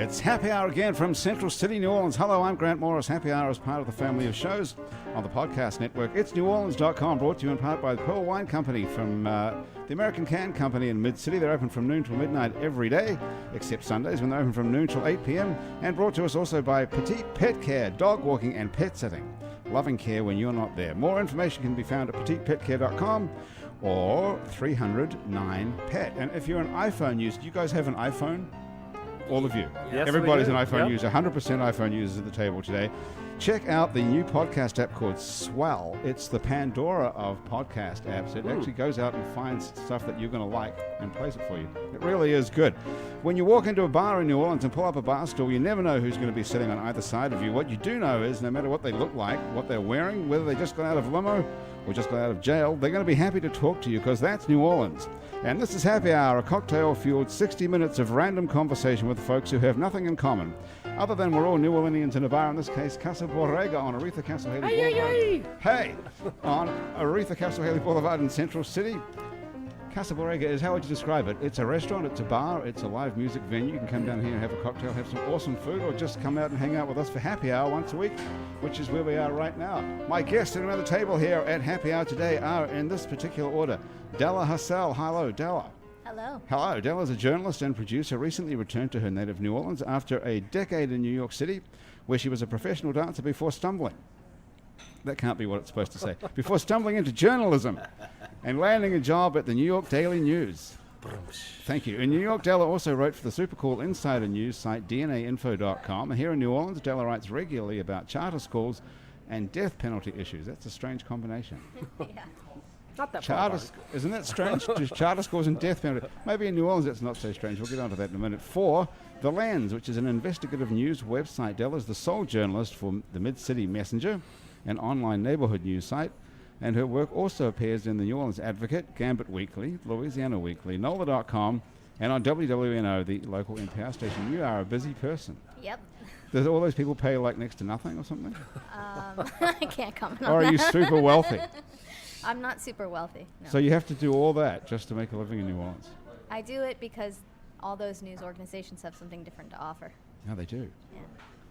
It's Happy Hour again from Central City, New Orleans. Hello, I'm Grant Morris. Happy Hour is part of the family of shows on the podcast network. It's neworleans.com, brought to you in part by the Pearl Wine Company from the American Can Company in Mid-City. They're open from noon till midnight every day, except Sundays when they're open from noon till 8 p.m. And brought to us also by Petite Pet Care, dog walking and pet sitting. Loving care when you're not there. More information can be found at petitepetcare.com or 300-9-PET. And if you're an iPhone user, do you guys have an iPhone? All of you. Yes, Everybody's an iPhone user. 100% iPhone users at the table today. Check out the new podcast app called Swell. It's the Pandora of podcast apps. It actually goes out and finds stuff that you're going to like and plays it for you. It really is good. When you walk into a bar in New Orleans and pull up a bar stool, you never know who's going to be sitting on either side of you. What you do know is no matter what they look like, what they're wearing, whether they just got out of limo or just got out of jail, they're going to be happy to talk to you because that's New Orleans. And this is Happy Hour, a cocktail-fueled 60 minutes of random conversation with folks who have nothing in common, other than we're all New Orleanians in a bar, in this case, Casa Borrega on Aretha Castle Haley Boulevard. Hey, on Aretha Castle Haley Boulevard in Central City. Casa Borrega is, how would you describe it? It's a restaurant, it's a bar, it's a live music venue. You can come down here and have a cocktail, have some awesome food, or just come out and hang out with us for Happy Hour once a week, which is where we are right now. My guests sitting around the table here at Happy Hour today are, in this particular order, Della Hassell. Hello, Della. Hello. Hello. Della's a journalist and producer, recently returned to her native New Orleans after a decade in New York City, where she was a professional dancer before stumbling. That can't be what it's supposed to say. Before stumbling into journalism and landing a job at the New York Daily News. Thank you. In New York, Della also wrote for the super cool insider news site DNAinfo.com. And here in New Orleans, Della writes regularly about charter schools and death penalty issues. That's a strange combination. Yeah. Not that Charter, far. isn't that strange? Just charter schools and death penalty. Maybe in New Orleans that's not so strange. We'll get onto that in a minute. 4, The Lens, which is an investigative news website. Della's the sole journalist for the Mid-City Messenger, an online neighborhood news site. And her work also appears in the New Orleans Advocate, Gambit Weekly, Louisiana Weekly, NOLA.com, and on WWNO, the local NPR station. You are a busy person. Yep. Does all those people pay like next to nothing or something? I can't comment on Or are that. you super wealthy? I'm not super wealthy. No. So you have to do all that just to make a living in New Orleans? I do it because all those news organizations have something different to offer. No, they do. Yeah.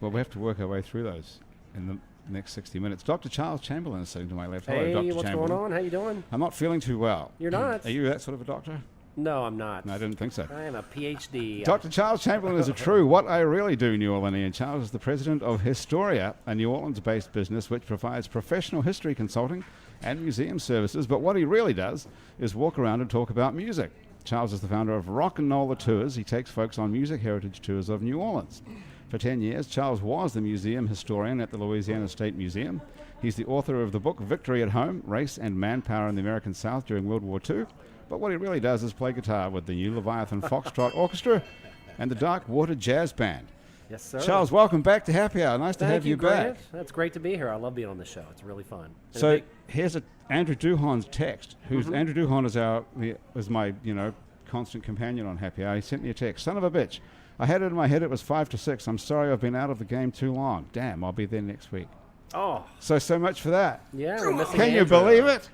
Well, we have to work our way through those in the next 60 minutes. Dr. Charles Chamberlain is sitting to my left. Hello, Hey, Dr. what's Chamberlain. going on? How you doing? I'm not feeling too well. You're not? Are you that sort of a doctor? No, I'm not. No, I didn't think so. I am a PhD. Dr. Charles Chamberlain is a true what I really do New Orleanian. Charles is the president of Historia, a New Orleans-based business which provides professional history consulting and museum services. But what he really does is walk around and talk about music. Charles is the founder of Rock and Nola Tours. He takes folks on music heritage tours of New Orleans. For 10 years, Charles was the museum historian at the Louisiana State Museum. He's the author of the book Victory at Home, Race and Manpower in the American South During World War II. But what he really does is play guitar with the New Leviathan Foxtrot Orchestra and the Dark Water Jazz Band. Yes, sir. Charles, welcome back to Happy Hour. Nice to Thank have you Grant. back. That's great to be here. I love being on the show. It's really fun. And So big- here's Andrew Duhon's text. Andrew Duhon is my constant companion on Happy Hour. He sent me a text. Son of a bitch. I had it in my head it was 5 to 6. I'm sorry I've been out of the game too long. Damn, I'll be there next week. oh, So much for that. yeah, we're missing Can you Andrew. believe it?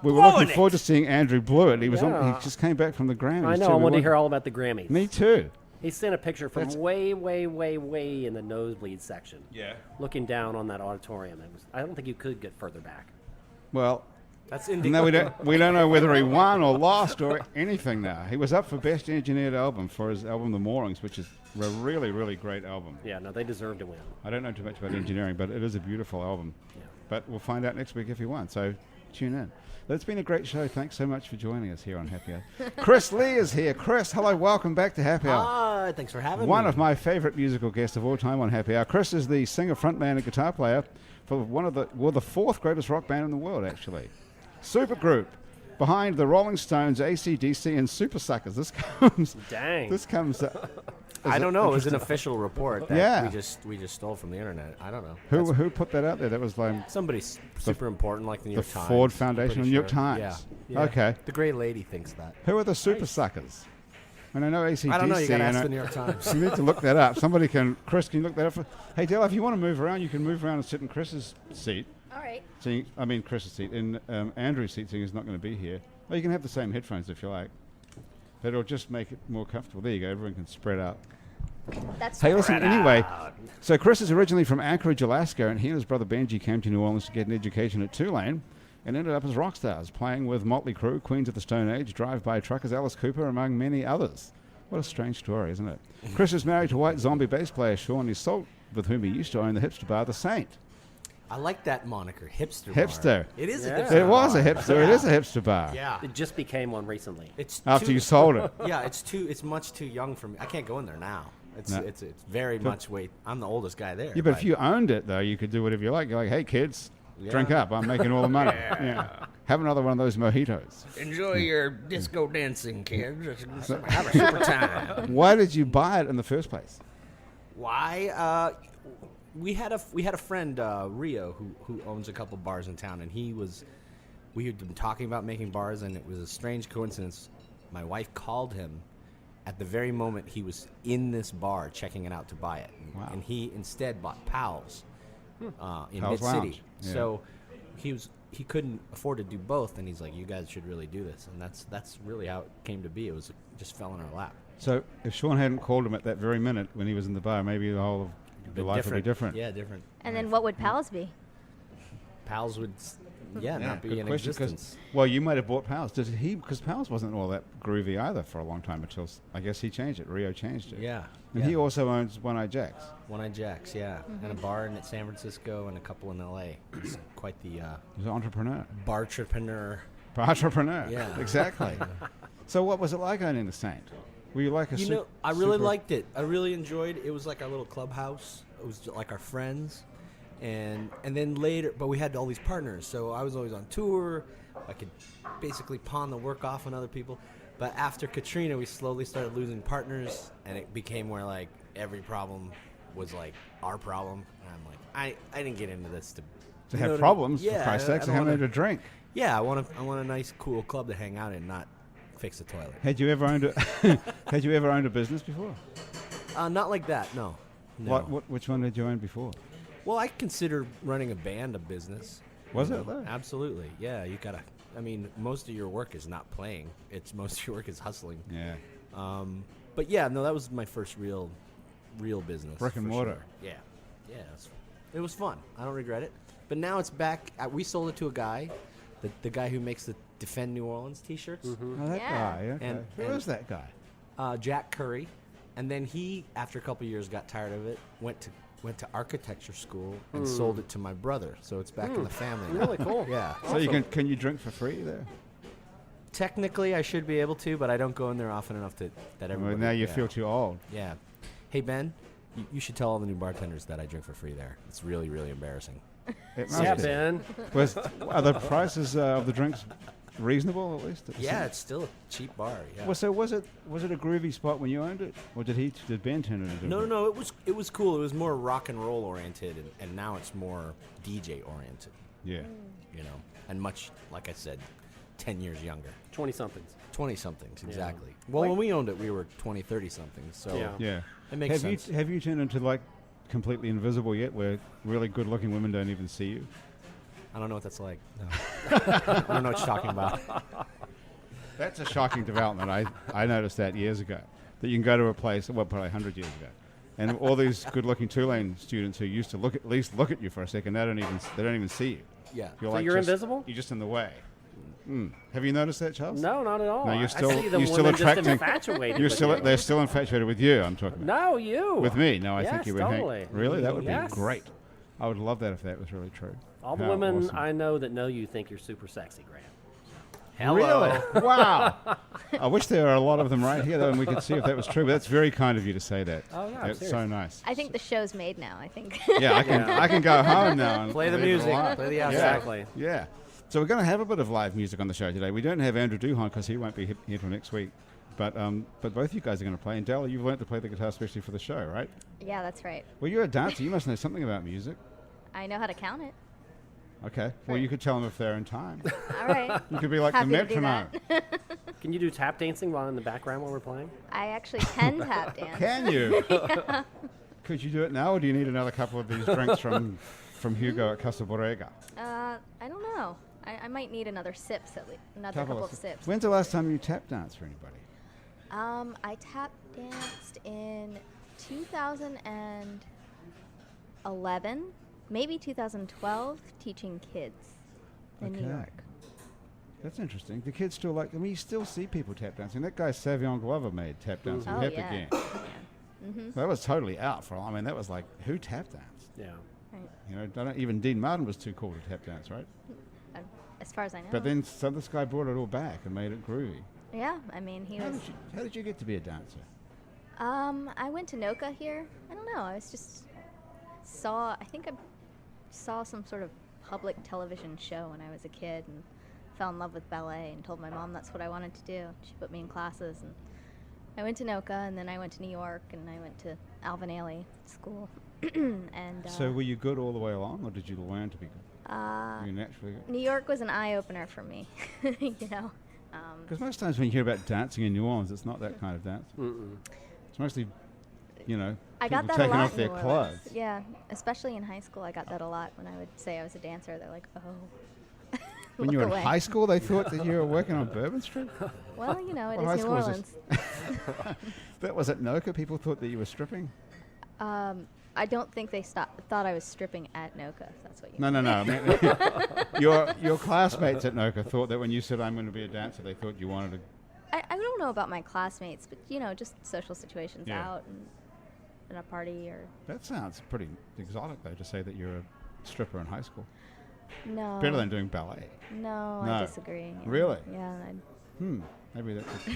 We were Blowing looking it. forward to seeing Andrew Blewett. He was Yeah. he just came back from the Grammys. I know. too. I We want to wanted- hear all about the Grammys. Me too. He sent a picture from That's- way in the nosebleed section. Yeah. Looking down on that auditorium. I don't think you could get further back. Well, That's no, we don't know whether he won or lost or anything now. He was up for Best Engineered Album for his album The Moorings, which is a really, really great album. Yeah, no, they deserve to win. I don't know too much about engineering, but it is a beautiful album. Yeah. But we'll find out next week if he won, so tune in. It's been a great show. Thanks so much for joining us here on Happy Hour. Chris Lee is here. Chris, hello, welcome back to Happy Hour. Hi, thanks for having me. One of my favorite musical guests of all time on Happy Hour. Chris is the singer, frontman, and guitar player for the fourth greatest rock band in the world, actually. Supergroup, behind the Rolling Stones, AC/DC, and Super Suckers. This comes. Dang. This comes. I don't know. It was an official report that Yeah. we just stole from the internet. I don't know. Who put that out there? That was like Somebody super important, like the New the York Times. Ford Foundation, Pretty the New York sure. Times. Yeah. Okay. The great lady thinks that. Who are the Super Suckers? And I know AC/DC. I don't know. You got to and ask the New York Times. You need to look that up. Chris, can you look that up? Hey, Dale, if you want to move around, you can move around and sit in Chris's seat. All right. Chris's seat. In Andrew's seat, seeing he's not going to be here. Well, you can have the same headphones if you like. But it'll just make it more comfortable. There you go. Everyone can spread out. That's Hey, right. listen, anyway, so Chris is originally from Anchorage, Alaska, and he and his brother Benji came to New Orleans to get an education at Tulane and ended up as rock stars, playing with Motley Crue, Queens of the Stone Age, Drive-By Truckers, Alice Cooper, among many others. What a strange story, isn't it? Chris is married to White Zombie bass player Sean Isolt, with whom he used to own the hipster bar The Saint. I like that moniker, hipster. Hipster. Bar. It is Yeah. a hipster. It was a bar. hipster. It is a hipster bar. Yeah. It just became one recently. It's After too- you sold it. Yeah, it's much too young for me. I can't go in there now. It's No. it's very much wait. I'm the oldest guy there. Yeah, but if you owned it, though, you could do whatever you like. You're like, hey, kids, drink up. I'm making all the money. Yeah. Have another one of those mojitos. enjoy your disco dancing, kids. Have a super time. Why did you buy it in the first place? Why? We had a friend Rio who owns a couple bars in town, and we had been talking about making bars, and it was a strange coincidence. My wife called him at the very moment he was in this bar checking it out to buy it, Wow. and he instead bought Powell's in Powell's Mid Lounge, City. yeah. So he couldn't afford to do both, and he's like, "You guys should really do this," and that's really how it came to be. It was just fell in our lap. So if Sean hadn't called him at that very minute when he was in the bar, maybe the whole of the life would be different. Yeah, different. And then what would pals be? Pals would, not be good in question, 'cause- existence. well, you might have bought Powell's. Did he? Because Powell's wasn't all that groovy either for a long time until I guess he changed it. Rio changed it. Yeah. And he also owns One Eye Jacks. One Eye Jacks, yeah, and a bar in San Francisco and a couple in L.A. He's quite the He's an entrepreneur. bar-trepreneur. Entrepreneur. Yeah. Exactly. So what was it like owning the Saint? Were you like a You know, I really liked it. I really enjoyed it. It was like our little clubhouse. It was like our friends, and then later, but we had all these partners. So I was always on tour. I could basically pawn the work off on other people. But after Katrina, we slowly started losing partners, and it became where like every problem was like our problem. And I'm like, I didn't get into this to to you know have what I mean? problems, Yeah, for Christ's I sakes, don't and having wanna- to drink. Yeah, I want a nice, cool club to hang out in, not fix the toilet. Had you ever owned a Had you ever owned a business before? Not like that, no. No. Which one did you own before? Well, I consider running a band a business. Was You it, know? though? Absolutely. Yeah, you gotta. I mean, most of your work is not playing. It's most of your work is hustling. Yeah. But yeah, no, that was my first real business. Brick and for mortar. Sure. Yeah. It was fun. I don't regret it. But now it's back. We sold it to a guy, the guy who makes the Defend New Orleans T-shirts, Oh, that Yeah. guy. Okay. And- Who and- is that guy? Jack Curry, and then he, after a couple of years, got tired of it. Went to architecture school and sold it to my brother. So it's back in the family. now. Really cool. Yeah. So you can you drink for free there? Technically, I should be able to, but I don't go in there often enough that Well, everybody. now you yeah. feel too old. Yeah. Hey Ben, you should tell all the new bartenders that I drink for free there. It's really, really embarrassing. It must Yeah, be. Ben. Are the prices of the drinks reasonable at least? Yeah, it's still a cheap bar. Yeah. Well, so was it a groovy spot when you owned it, or did Ben turn it into? No. It was cool. It was more rock and roll oriented, and now it's more DJ oriented. Yeah. You know, and much like I said, 10 years younger. 20-somethings. 20-somethings, Yeah. exactly. Well, when we owned it, we were 20, 30-somethings. So Yeah. Yeah. it makes have sense. Have you turned into like completely invisible yet, where really good-looking women don't even see you? I don't know what that's like. No. I don't know what you're talking about. That's a shocking development. I noticed that years ago. That you can go to a place, well, probably 100 years ago, and all these good-looking Tulane students who used to at least look at you for a second, they don't even see you. Yeah. You're So you're invisible? You're just in the way. Have you noticed that, Charles? No, not at all. No, I you're still see them you're still women just attracting. infatuated You're with still you. they're still infatuated with you. I'm talking about. No, you. With me? No, I think Yes, you would. Hang- totally. Really, that would Yes. be great. I would love that if that was really true. All the How women awesome. I know that know you think you're super sexy, Grant. Really? Wow. I wish there were a lot of them right here, though, and we could see if that was true. But that's very kind of you to say that. Oh, yeah, I'm That's so serious. nice. I think the show's made now. I think. Yeah, I can go home now and Play the leave it music. alone. Play the outside. Exactly. Yeah. So we're going to have a bit of live music on the show today. We don't have Andrew Duhon because he won't be here till next week. But both you guys are going to play. And Della, you've learned to play the guitar especially for the show, right? Yeah, that's right. Well, you're a dancer. You must know something about music. I know how to count it. Okay. Well, you could tell them if they're in time. All right. You could be like Happy the to do metronome. that. Can you do tap dancing while in the background while we're playing? I actually can tap dance. Can you? Could you do it now, or do you need another couple of these drinks from Hugo at Casa Borrega? I don't know. I might need another sips at least. Another couple of sips. When's the last time you tap danced for anybody? I tap danced in 2011, maybe 2012, teaching kids in New Okay. York. That's interesting. The kids still like. I mean, you still see people tap dancing. That guy Savion Glover made tap dancing Oh, hip yeah. again. Yeah. Mm-hmm. That was totally out for. I mean, that was like who tap danced? Yeah. Right. You know, even Dean Martin was too cool to tap dance, right? As far as I know. But then so this guy brought it all back and made it groovy. Yeah, I mean, he was. How did you get to be a dancer? I went to NOCA here. I don't know. I was just I think I saw some sort of public television show when I was a kid and fell in love with ballet and told my mom that's what I wanted to do. She put me in classes and I went to NOCA and then I went to New York and I went to Alvin Ailey school. And So were you good all the way along, or did you learn to be good? Were you naturally good? New York was an eye opener for me. You know. Because most times when you hear about dancing in New Orleans, it's not that kind of dance. It's mostly, you know, I got people that a taking lot off in their New clothes. Orleans. Yeah, especially in high school, I got that a lot. When I would say I was a dancer, they're like, "Oh." When Look you were in away. high school, they thought that you were working on Bourbon Street. Well, you know, it What high is New school was Orleans. this? That was at NOCA. People thought that you were stripping. I don't think they thought I was stripping at NOCA. If that's what you. No. I mean, your classmates at NOCA thought that when you said I'm going to be a dancer, they thought you wanted to. I don't know about my classmates, but you know, just social situations Yeah. out and in a party or That sounds pretty exotic, though, to say that you're a stripper in high school. no. Better than doing ballet. No, No. I disagree. Yeah. Really? Yeah. Maybe that's.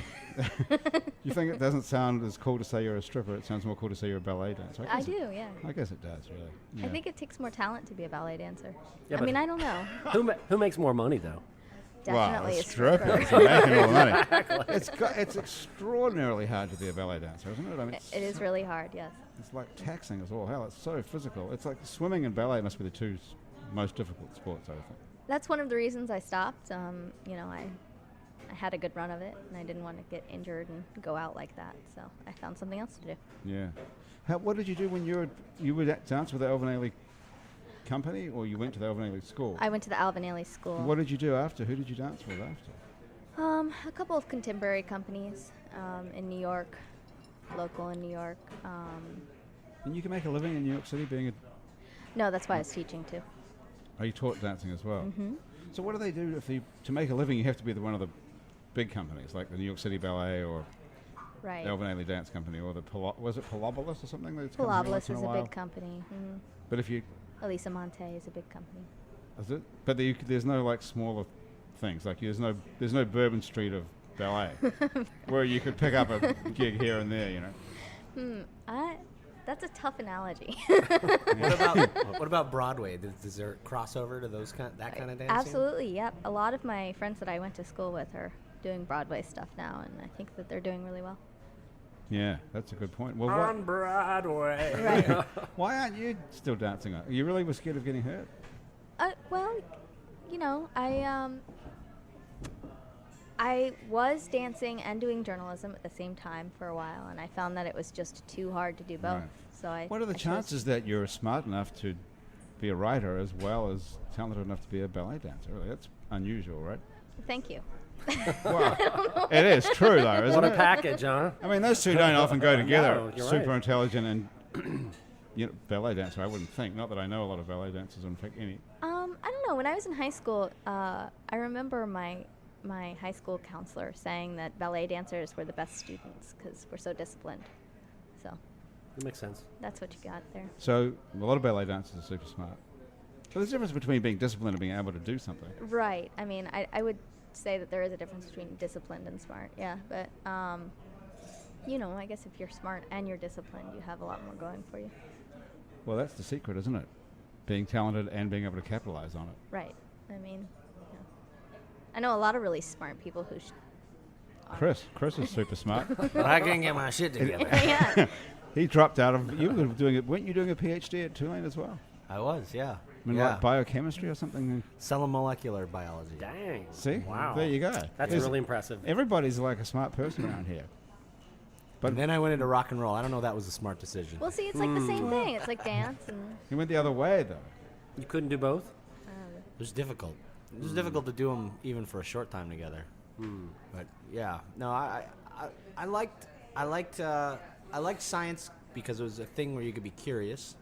You think it doesn't sound as cool to say you're a stripper? It sounds more cool to say you're a ballet dancer. I guess do. Yeah. I guess it does, really. Yeah. I think it takes more talent to be a ballet dancer. Yeah, I but mean, I don't know. Who makes more money though? Definitely well, a stripper. strippers are making all the money. It's extraordinarily hard to be a ballet dancer, isn't it? I mean, It is really hard. Yes. It's like taxing as all hell. It's so physical. It's like swimming and ballet must be the two most difficult sports, I think. That's one of the reasons I stopped. You know, I had a good run of it, and I didn't want to get injured and go out like that. So I found something else to do. Yeah. What did you do when you would dance with the Alvin Ailey company, or you went to the Alvin Ailey school? I went to the Alvin Ailey school. What did you do after? Who did you dance with after? A couple of contemporary companies in New York, local in New York. And you can make a living in New York City being a. No, that's why I was teaching too. Oh, you taught dancing as well. Mm-hmm. So what do they do to make a living? You have to be one of the big companies, like the New York City Ballet or Right. the Alvin Ailey Dance Company, or the was it Pilobolus or something? That's come here once Pilobolus in is a a while? big company. Mm. But if you Elisa Monte is a big company. is it? But there's no like smaller things. Like there's no Bourbon Street of ballet where you could pick up a gig here and there. You know. That's a tough analogy. What about Broadway? Is there crossover to that kind of dancing? Absolutely, yep. A lot of my friends that I went to school with are doing Broadway stuff now, and I think that they're doing really well. Yeah, that's a good point. Well, On Broadway. Right. why aren't you still dancing? You really were scared of getting hurt? Well, you know, I was dancing and doing journalism at the same time for a while, and I found that it was just too hard to do both. Right. So What are the I chose- chances that you're smart enough to be a writer as well as talented enough to be a ballet dancer? Really, that's unusual, right? Thank you. Well, it is true though, isn't What a it? package, huh? I mean, those two don't often go together. No, you're Super right. intelligent and ballet dancer. I wouldn't think. Not that I know a lot of ballet dancers. In fact, any. I don't know. When I was in high school, I remember my high school counselor saying that ballet dancers were the best students because we're so disciplined. So That makes sense. that's what you got there. So a lot of ballet dancers are super smart. So there's a difference between being disciplined and being able to do something. Right. I mean, I would say that there is a difference between disciplined and smart. Yeah, but you know, I guess if you're smart and you're disciplined, you have a lot more going for you. Well, that's the secret, isn't it? Being talented and being able to capitalize on it. Right. I mean, yeah. I know a lot of really smart people who. Chris is super smart. I can get my shit together. Yeah. He dropped out of. You were doing it. Weren't you doing a PhD at Tulane as well? I was, yeah. I mean, like biochemistry or something. Cell and molecular biology. Dang. See? Wow. There you go. That's There's- really impressive. Everybody's like a smart person around here. But And then I went into rock and roll. I don't know if that was a smart decision. Well, see, it's like the same thing. It's like dance and. he went the other way, though. You couldn't do both? It was difficult. It was difficult to do them even for a short time together. But yeah, no, I liked science because it was a thing where you could be curious,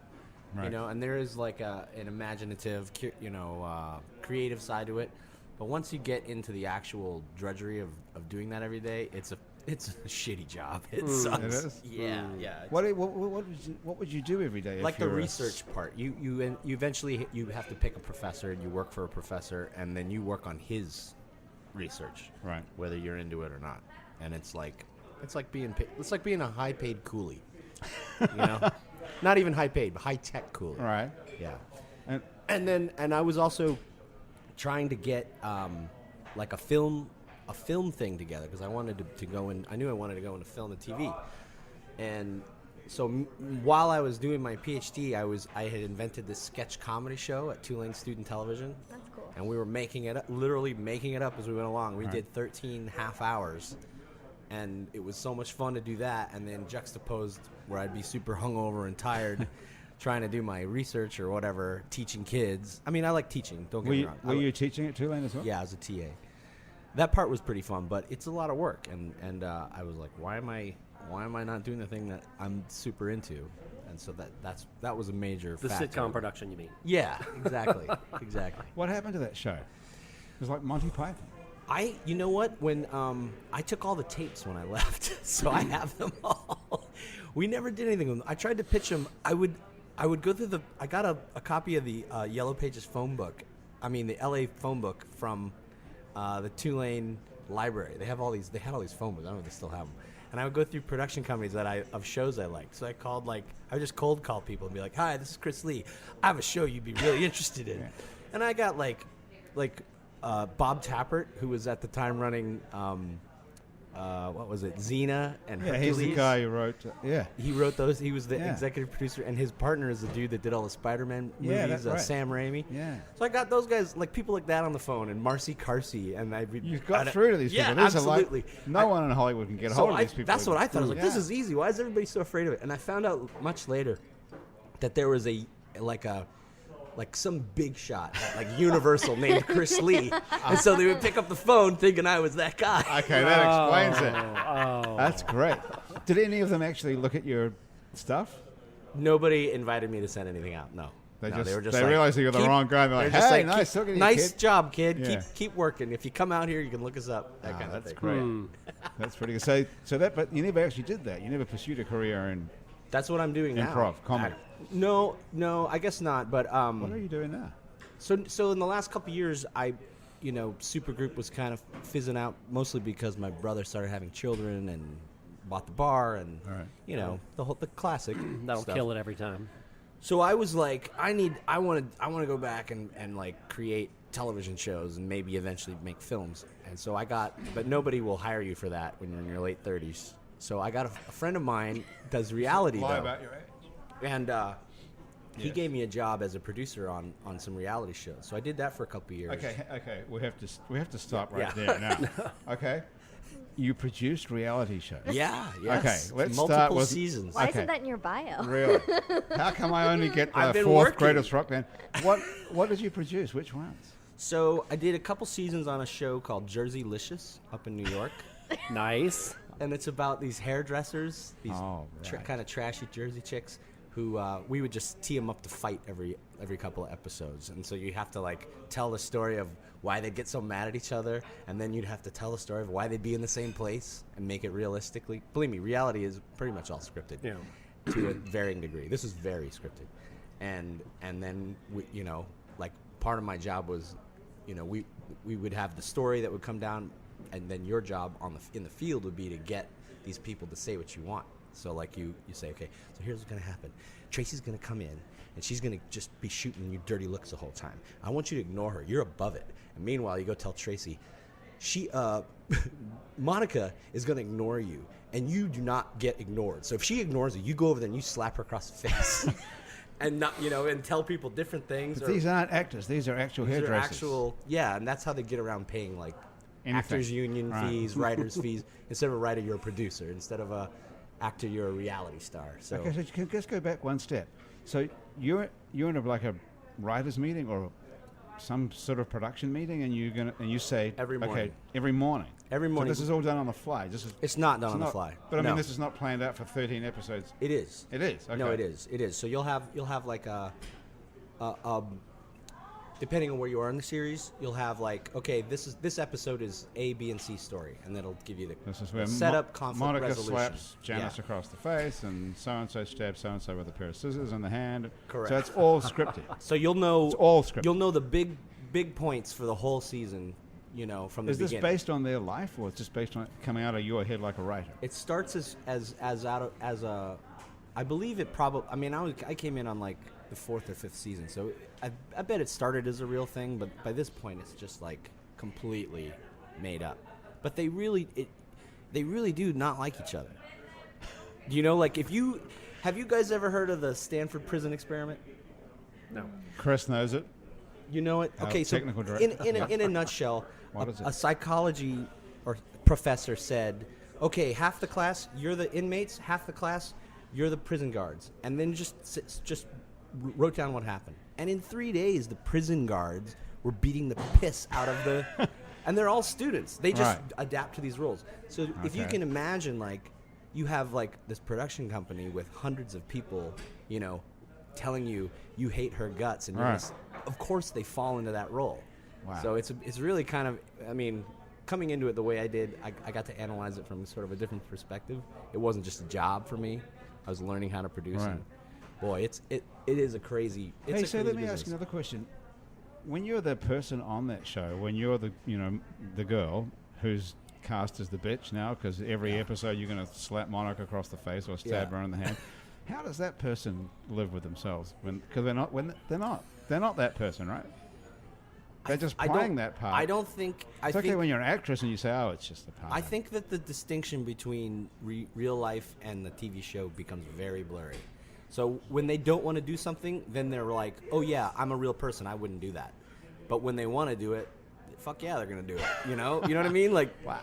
you Right. know, and there is like an imaginative, creative side to it. But once you get into the actual drudgery of doing that every day, it's a shitty job. It sucks. It is? Yeah, yeah. it's- What would you do every day? if like the you're a research part, you eventually you have to pick a professor and you work for a professor, and then you work on his research, Right. whether you're into it or not. And it's like being a high paid coolie, you know, not even high paid, but high tech coolie. Right. Yeah. And And I was also trying to get like a film thing together because I wanted to go in. I knew I wanted to go into film and TV, and so while I was doing my PhD, I had invented this sketch comedy show at Tulane Student Television. That's cool. And we were literally making it up as we went along. We did 13 half hours, and it was so much fun to do that. And then juxtaposed where I'd be super hungover and tired, trying to do my research or whatever, teaching kids. I mean, I like teaching. Don't get were me you, wrong. were you teaching at Tulane as well? Yeah, as a TA. That part was pretty fun, but it's a lot of work. And I was like, why am I not doing the thing that I'm super into? And so that was a major The factor. sitcom production, you mean? Yeah, exactly, exactly. What happened to that show? It was like Monty Python. You know what? When I took all the tapes when I left, so I have them all. We never did anything with them. I tried to pitch them. I would go through I got a copy of the Yellow Pages phone book. I mean, the LA phone book from the Tulane library. They had all these phone books. I don't know if they still have them. And I would go through production companies of shows I liked. So I would just cold call people and be like, "Hi, this is Chris Lee. I have a show you'd be really interested in." And I got like Bob Tappert, who was at the time running, what was it, Xena and Yeah, Hercules. he's the guy who wrote. Yeah. He wrote those. He was the Yeah. executive producer, and his partner is the dude that did all the Spider-Man movies, Yeah, that's right. Sam Raimi. Yeah. So I got those guys, like people like that on the phone, and Marcy Carsey, and You got through to these yeah, people. These absolutely. Are like, no one in Hollywood can get a So hold of these people. that's what I thought. I was like, this Yeah. is easy. Why is everybody so afraid of it? And I found out much later that there was like some big shot at like Universal named Chris Lee, and so they would pick up the phone thinking I was that guy. Okay, that explains it. Oh. That's great. Did any of them actually look at your stuff? Nobody invited me to send anything out. No. They No, just- they were just they like, realized you were the "Keep-" wrong guy. They're like, just "Hey, nice looking at you, nice kid." job, kid. Yeah. Keep working. If you come out here, you can look us up. That kind of That's thing. great. That's pretty good. But you never actually did that. You never pursued a career in. That's what I'm doing now. Improv, comedy. No, I guess not. But What are you doing now? So in the last couple of years, Supergroup was kind of fizzing out, mostly because my brother started having children and bought the bar, and All right. the classic. That'll stuff. kill it every time. So I was like, I want to go back and like create television shows and maybe eventually make films. And so but nobody will hire you for that when you're in your late 30s. So I got a friend of mine does reality Lie though, about your age. and he Yes. gave me a job as a producer on some reality shows. So I did that for a couple of years. Okay. We have to stop right Yeah. there now. Okay. You produced reality shows. Yeah. Yes. Okay, let's multiple start with- seasons. Why Okay. isn't that in your bio? Really? How come I only get I've the been fourth working. greatest rock band? What did you produce? Which ones? So I did a couple seasons on a show called Jersey Licious up in New York. Nice. And it's about these hairdressers, these Oh, right. kind of trashy Jersey chicks who we would just tee them up to fight every couple of episodes. And so you have to like tell the story of why they'd get so mad at each other, and then you'd have to tell the story of why they'd be in the same place and make it realistically. Believe me, reality is pretty much all scripted Yeah. to a varying degree. This is very scripted. And then we, like part of my job was, we would have the story that would come down, and then your job in the field would be to get these people to say what you want. So like you say, okay, so here's what's going to happen. Tracy's going to come in, and she's going to just be shooting you dirty looks the whole time. I want you to ignore her. You're above it. And meanwhile, you go tell Tracy, Monica is going to ignore you, and you do not get ignored. So if she ignores you, you go over there and you slap her across the face. And not, and tell people different things. But these aren't actors. These are actual These are hairdressers. and that's how they get around paying like Anything. actors union Right. fees, writers fees. Instead of a writer, you're a producer. Instead of a actor, you're a reality star. So Okay, so you can just go back one step. So you're in a writers meeting or some sort of production meeting, and you say Every okay, morning. every morning. Every So morning. this is all done on the fly. It's not done it's on the not- fly. But I mean, No. this is not planned out for 13 episodes. It is. It is. Okay. No, it is. It is. So you'll have like a depending on where you are in the series, you'll have like, okay, this episode is A, B, and C story, and that'll give you the This is where setup, conflict Monica resolution. slaps Janice Yeah. across the face, and so-and-so stabs so-and-so with a pair of scissors in the hand. Correct. So it's all scripted. So you'll know It's all scripted. You'll know the big points for the whole season. You know, from the Is this beginning. based on their life, or it's just based on it coming out of your head like a writer? It starts as a, I believe it probably. I mean, I came in on like the 4th or 5th season, so I bet it started as a real thing, but by this point it's just like completely made up. But they really do not like each other. You know, like have you guys ever heard of the Stanford Prison Experiment? No. Chris knows it. You know it. Our Okay, so technical director. in a nutshell, What is it? a psychology or professor said, "Okay, half the class you're the inmates, half the class you're the prison guards," and then just wrote down what happened. And in 3 days, the prison guards were beating the piss out of the, and they're all students. They just Right. adapt to these roles. So if you Okay. can imagine, like, you have like this production company with hundreds of people, you know, telling you hate her guts, and you're Right. just, of course they fall into that role. Wow. So it's really kind of, I mean, coming into it the way I did, I got to analyze it from sort of a different perspective. It wasn't just a job for me. I was learning how to produce. Right. And boy, it is a crazy. It's Hey, a so crazy let me business. ask another question. When you're the person on that show, when you're the girl who's cast as the bitch now, because every episode you're going to slap Monica across the face or stab Yeah. her in the hand, how does that person live with themselves? Because they're not that person, right? They're just I playing don't- that part. I don't think. It's okay when you're an actress and you say, "Oh, it's just a part." I think that the distinction between real life and the TV show becomes very blurry. So when they don't want to do something, then they're like, "Oh yeah, I'm a real person. I wouldn't do that." But when they want to do it, fuck yeah, they're gonna do it. You know what I mean? Like, wow,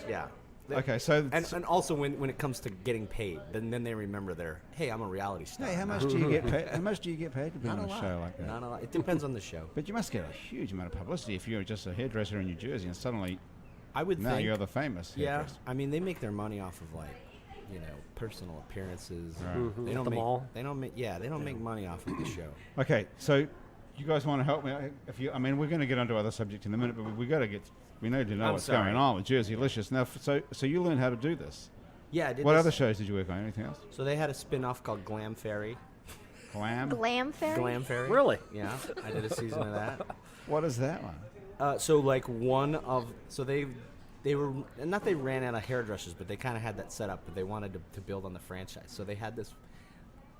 yeah. Okay, so And also when it comes to getting paid, then they remember their, hey, I'm a reality star. hey, how much do you get paid? How much do you get paid to be Not on a a lot. show like that? Not a lot. It depends on the show. But you must get a huge amount of publicity if you're just a hairdresser in New Jersey and suddenly I would now think. you're the famous Yeah, hairdresser. I mean they make their money off of like, personal appearances. Right. Mhm. They At don't the make. mall. They don't make. Yeah, they don't make money off of the show. Okay, so you guys want to help me? I mean, we're going to get onto other subjects in a minute, but we got to get. We need to know I'm what's sorry. going on with Jerseylicious. Now, so you learned how to do this. Yeah, I did. What this- other shows did you work on? Anything else? So they had a spin-off called Glam Fairy. Glam. Glam Fairy? Glam Fairy. Really? Yeah, I did a season of that. What is that one? So like they were not they ran out of hairdressers, but they kind of had that set up, but they wanted to build on the franchise. So they had this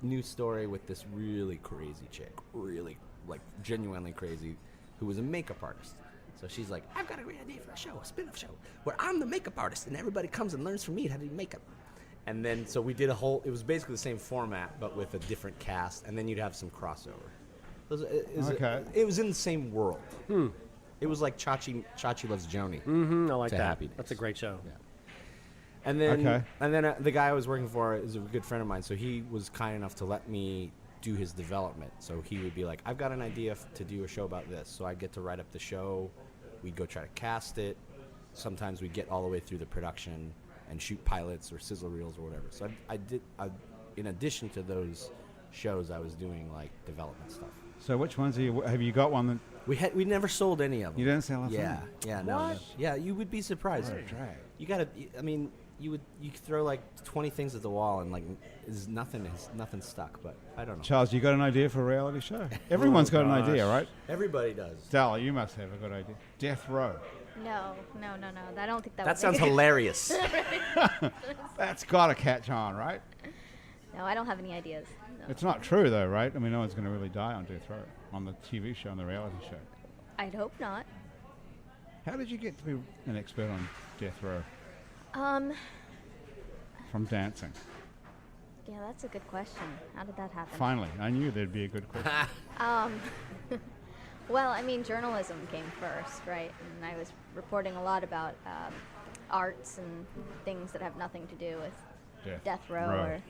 new story with this really crazy chick, really like genuinely crazy, who was a makeup artist. So she's like, I've got a great idea for a show, a spin-off show, where I'm the makeup artist and everybody comes and learns from me how to do makeup. And then so we did it was basically the same format, but with a different cast, and then you'd have some crossover. Okay. It was in the same world. It was like Chachi Loves Joni. Mm-hmm. I like To that. Happy Days. That's a great show. Yeah. And then, Okay. the guy I was working for is a good friend of mine, so he was kind enough to let me do his development. So he would be like, I've got an idea to do a show about this. So I'd get to write up the show. We'd go try to cast it. Sometimes we'd get all the way through the production and shoot pilots or sizzle reels or whatever. So in addition to those shows, I was doing like development stuff. So which ones have you got one that We never sold any of them. you didn't sell? A Yeah, thing? yeah, no, What? no. Yeah, you would be surprised. What a drag. You gotta. I mean, you could throw like 20 things at the wall and like nothing stuck. But I don't know. Charles, you got an idea for a reality show? Everyone's got an idea, gosh. right? Everybody does. Dalla, you must have a good idea. Death Row. No. I don't think that That would sounds make it. hilarious. That's got to catch on, right? No, I don't have any ideas. No. It's not true, though, right? I mean, no one's going to really die on Death Row, on the TV show, on the reality show. I'd hope not. How did you get to be an expert on Death Row from dancing? Yeah, that's a good question. How did that happen? Finally, I knew there'd be a good question. Well, I mean, journalism came first, right? And I was reporting a lot about arts and things that have nothing to do with death row or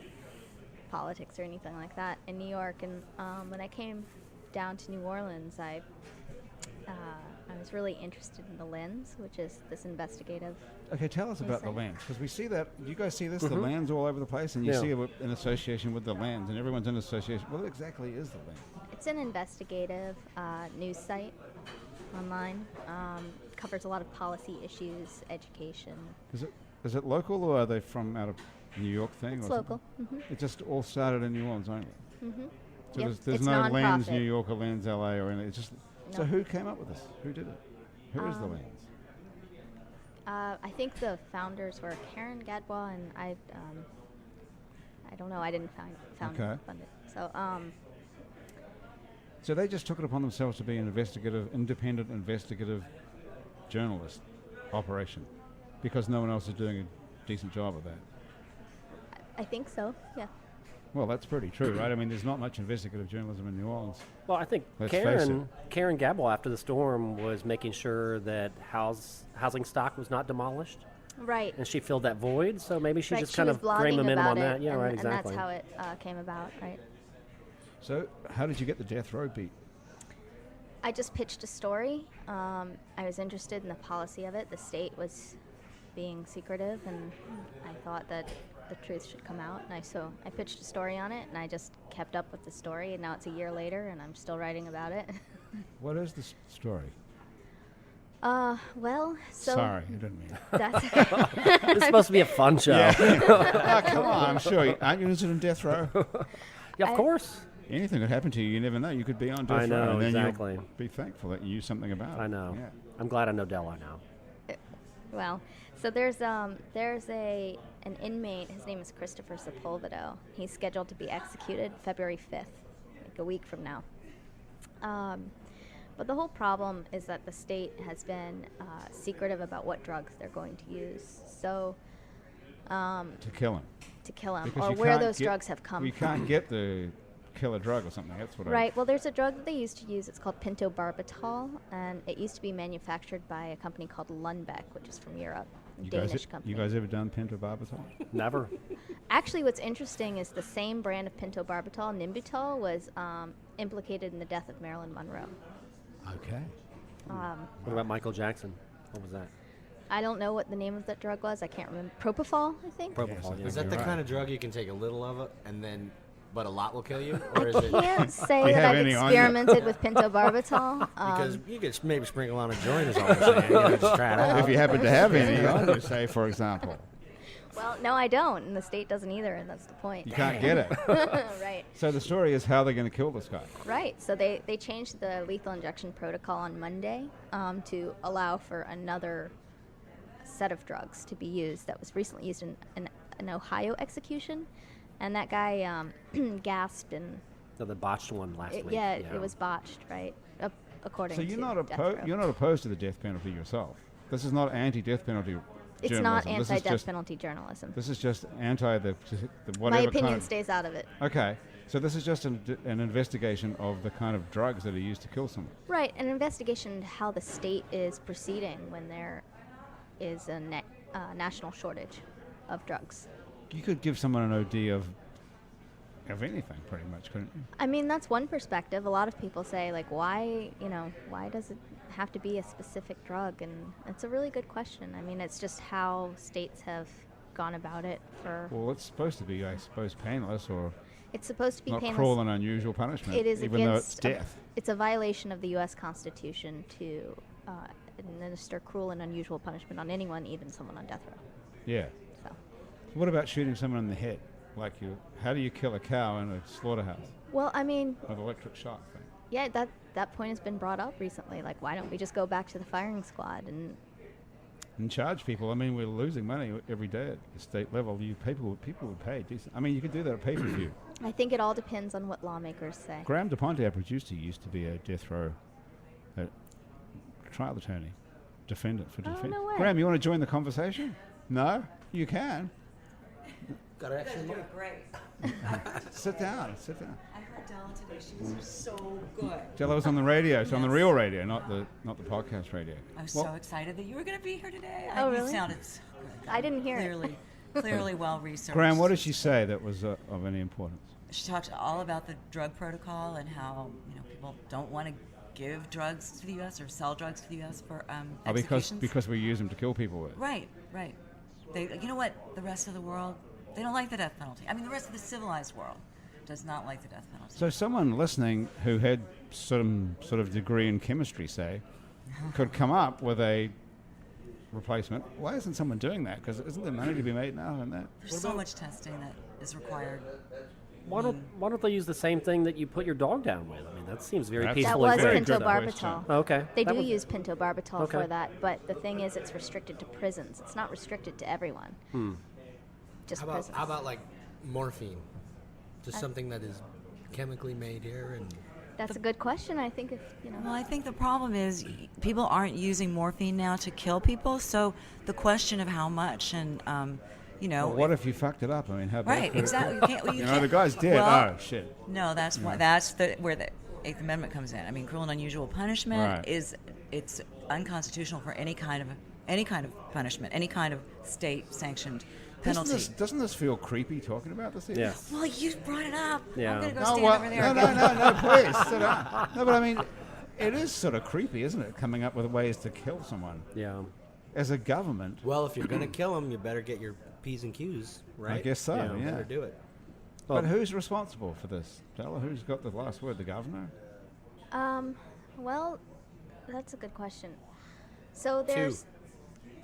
politics or anything like that in New York. And when I came down to New Orleans, I I was really interested in the lens, which is this investigative. Okay, tell us about the Insight. lens, because we see that. You guys see this? The lens all over the place, and you Yeah. see it in association with the lens, and everyone's in association. What exactly is the lens? It's an investigative news site online. Covers a lot of policy issues, education. Is it local, or are they from out of New York thing? It's or local. something? It just all started in New Orleans only. Mm-hmm. So Yep, there's it's no lens nonprofit. New York or lens LA or anything. It's just. So No. who came up with this? Who did it? Who is the lens? I think the founders were Karen Gadbois and I don't know. I didn't fund Okay. it. So So they just took it upon themselves to be an independent investigative journalist operation, because no one else is doing a decent job of that. I think so. Yeah. Well, that's pretty true, right? I mean, there's not much investigative journalism in New Orleans. Well, I think Let's face it. Karen Gabel after the storm was making sure that housing stock was not demolished, Right. and she filled that void. So maybe she Right, just she kind was of gained blogging momentum about on it, that. Yeah, and, right, exactly. And that's how it came about, right? So how did you get the death row beat? I just pitched a story. I was interested in the policy of it. The state was being secretive, and I thought that the truth should come out. And so I pitched a story on it, and I just kept up with the story. And now it's a year later, and I'm still writing about it. What is the story? Well, so Sorry, I didn't mean. that's It's supposed to be a fun show. Yeah, Oh, come on, I'm sure. Aren't you interested in death row? of course. Anything could happen to you. You never know. You could be on death I row, know, and then exactly. you'll be thankful that you knew something about it. I know. Yeah. I'm glad I know Della now. well. So there's an inmate. His name is Christopher Sepulvedo. He's scheduled to be executed February 5th, like a week from now. But the whole problem is that the state has been secretive about what drugs they're going to use. So To kill him. to kill him, Because or you where can't those get- drugs have come You from. can't get the killer drug or something. That's what Right. Well, there's a drug that they used to use. It's called pentobarbital, and it used to be manufactured by a company called Lundbeck, which is from Europe, a Danish company. You guys ever done pentobarbital? Never. Actually, what's interesting is the same brand of pentobarbital, Nimbutal, was implicated in the death of Marilyn Monroe. Okay. What about Michael Jackson? What was that? I don't know what the name of that drug was. I can't remember. Propofol, I think. Yes, I Propofol. think yeah. Is that you're the right. kind of drug you can take a little of it and then, but a lot will kill you? I Or is it can't say Do you that have I've any on you? experimented with pentobarbital. because you could maybe sprinkle on a joint is all I'm saying. You know, just try it out. If you happen to have any on you, say, for example. Well, no, I don't, and the state doesn't either, and that's the point. You can't get it. Right. So the story is how they're going to kill this guy. Right. So they changed the lethal injection protocol on Monday to allow for another set of drugs to be used that was recently used in an Ohio execution, and that guy gasped and No, the botched one last week. it was botched, right? According So to you're not Death Row. you're not opposed to the death penalty yourself. This is not anti-death penalty It's journalism. not This is anti-death just- penalty journalism. This is just anti the whatever My kind opinion of. stays out of it. Okay, so this is just an investigation of the kind of drugs that are used to kill someone. Right, an investigation into how the state is proceeding when there is a national shortage of drugs. You could give someone an OD of anything, pretty much, couldn't you? I mean, that's one perspective. A lot of people say, like, why does it have to be a specific drug? And it's a really good question. I mean, it's just how states have gone about it for. Well, it's supposed to be, I suppose, painless or It's supposed to be not painless. cruel and unusual punishment. It is even though it's against death. It's a violation of the U.S. Constitution to administer cruel and unusual punishment on anyone, even someone on death row. Yeah. So, What about shooting someone in the head? Like how do you kill a cow in a slaughterhouse well, I mean, with electric shock thing? yeah, that point has been brought up recently. Like, why don't we just go back to the firing squad and And charge people. I mean, we're losing money every day at the state level. People would pay decent. I mean, you could do that at pay-per-view. I think it all depends on what lawmakers say. Graham DePonte, our producer, used to be a death row trial attorney, defendant for defense. no way. Graham, you want to join the conversation? No, you can. Got an extra mic. Great. Sit down. Sit down. I heard Della today. She was so good. Jello was on the radio. It's on the Yes. real radio, not the podcast radio. I was Well, so excited that you were going to be here today. Oh, You really? sounded so good. I didn't hear it. Clearly well researched. Graham, what did she say that was of any importance? She talked all about the drug protocol and how people don't want to give drugs to the U.S. or sell drugs to the U.S. for Oh, executions. because we use them to kill people with. Right. You know what? The rest of the world, they don't like the death penalty. I mean, the rest of the civilized world does not like the death penalty. So someone listening who had some sort of degree in chemistry, say, could come up with a replacement. Why isn't someone doing that? Because isn't there money to be made now in that? There's so much testing that is required. Why don't they use the same thing that you put your dog down with? I mean, that seems very That peaceful. That was and very good pentobarbital. question. Okay. They That do was- use pentobarbital Okay. for that, but the thing is, it's restricted to prisons. It's not restricted to everyone. Just prisons. How about like morphine? Just something that is chemically made here and. That's a good question. I think if Well, I think the problem is people aren't using morphine now to kill people. So the question of how much and Well, what if you fucked it up? I mean, how bad right, could it exactly. be? You can't. Well, you You know, can't- the guy's dead. Well, Oh, shit. No, that's why. Where the Eighth Amendment comes in. I mean, cruel and unusual punishment Right. it's unconstitutional for any kind of punishment, any kind of state-sanctioned penalty. Doesn't this feel creepy talking about this? Even? Yeah. Well, you brought it up. Yeah. I'm gonna go No, stand well, over there. no, please. Sit down. No, but I mean, it is sort of creepy, isn't it? Coming up with ways to kill someone Yeah. as a government. Well, if you're gonna kill them, you better get your P's and Q's right. I guess so. Yeah. You Yeah. better do it. But who's responsible for this, Stella? Who's got the last word? The governor? well, that's a good question. So there's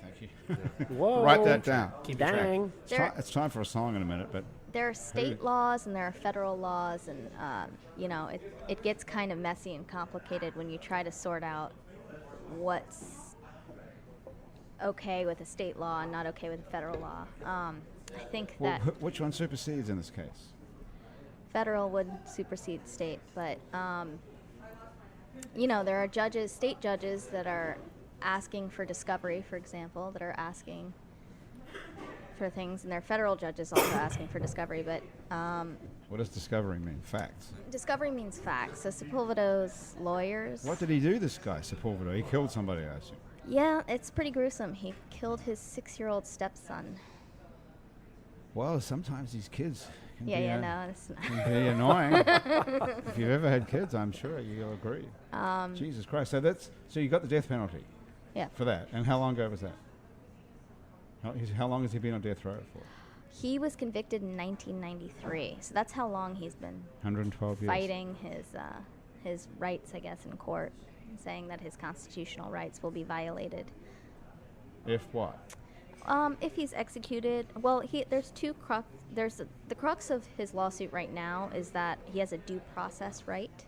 Thank you. Whoa. Write that down. Keep track. Dang. It's time for a song in a minute, but there are state laws and there are federal laws, and it gets kind of messy and complicated when you try to sort out what's okay with a state law and not okay with a federal law. I think well, that which one supersedes in this case? federal would supersede state, but there are state judges that are asking for discovery, for example, that are asking for things, and there are federal judges also asking for discovery, but What does discovery mean? Facts. discovery means facts. So Sepulvedo's lawyers. What did he do, this guy, Sepulveda? He killed somebody, I assume. Yeah, it's pretty gruesome. He killed his 6-year-old stepson. Well, sometimes these kids can be, It's can be annoying. If you've ever had kids, I'm sure you'll agree. Jesus Christ. So you got the death penalty yeah. for that. And how long ago was that? How long has he been on death row for? He was convicted in 1993, so that's how long he's been 112 years. fighting his rights, I guess, in court, saying that his constitutional rights will be violated. If what? If he's executed, well, there's two crux. The crux of his lawsuit right now is that he has a due process right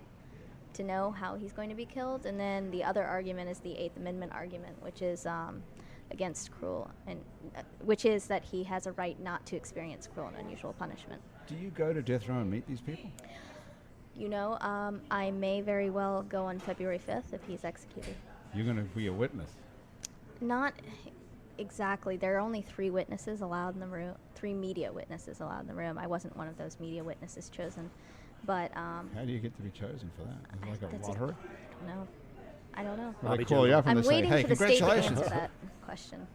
to know how he's going to be killed, and then the other argument is the Eighth Amendment argument, which is against cruel, and which is that he has a right not to experience cruel and unusual punishment. Do you go to death row and meet these people? I may very well go on February 5th if he's executed. You're going to be a witness. Not exactly. There are only 3 witnesses allowed in the room. 3 media witnesses allowed in the room. I wasn't one of those media witnesses chosen, but How do you get to be chosen for that? Is it like a that's lottery? no, I don't know. Well, Bobby they call you up and I'm they say, waiting hey, for the state to congratulations. answer that question.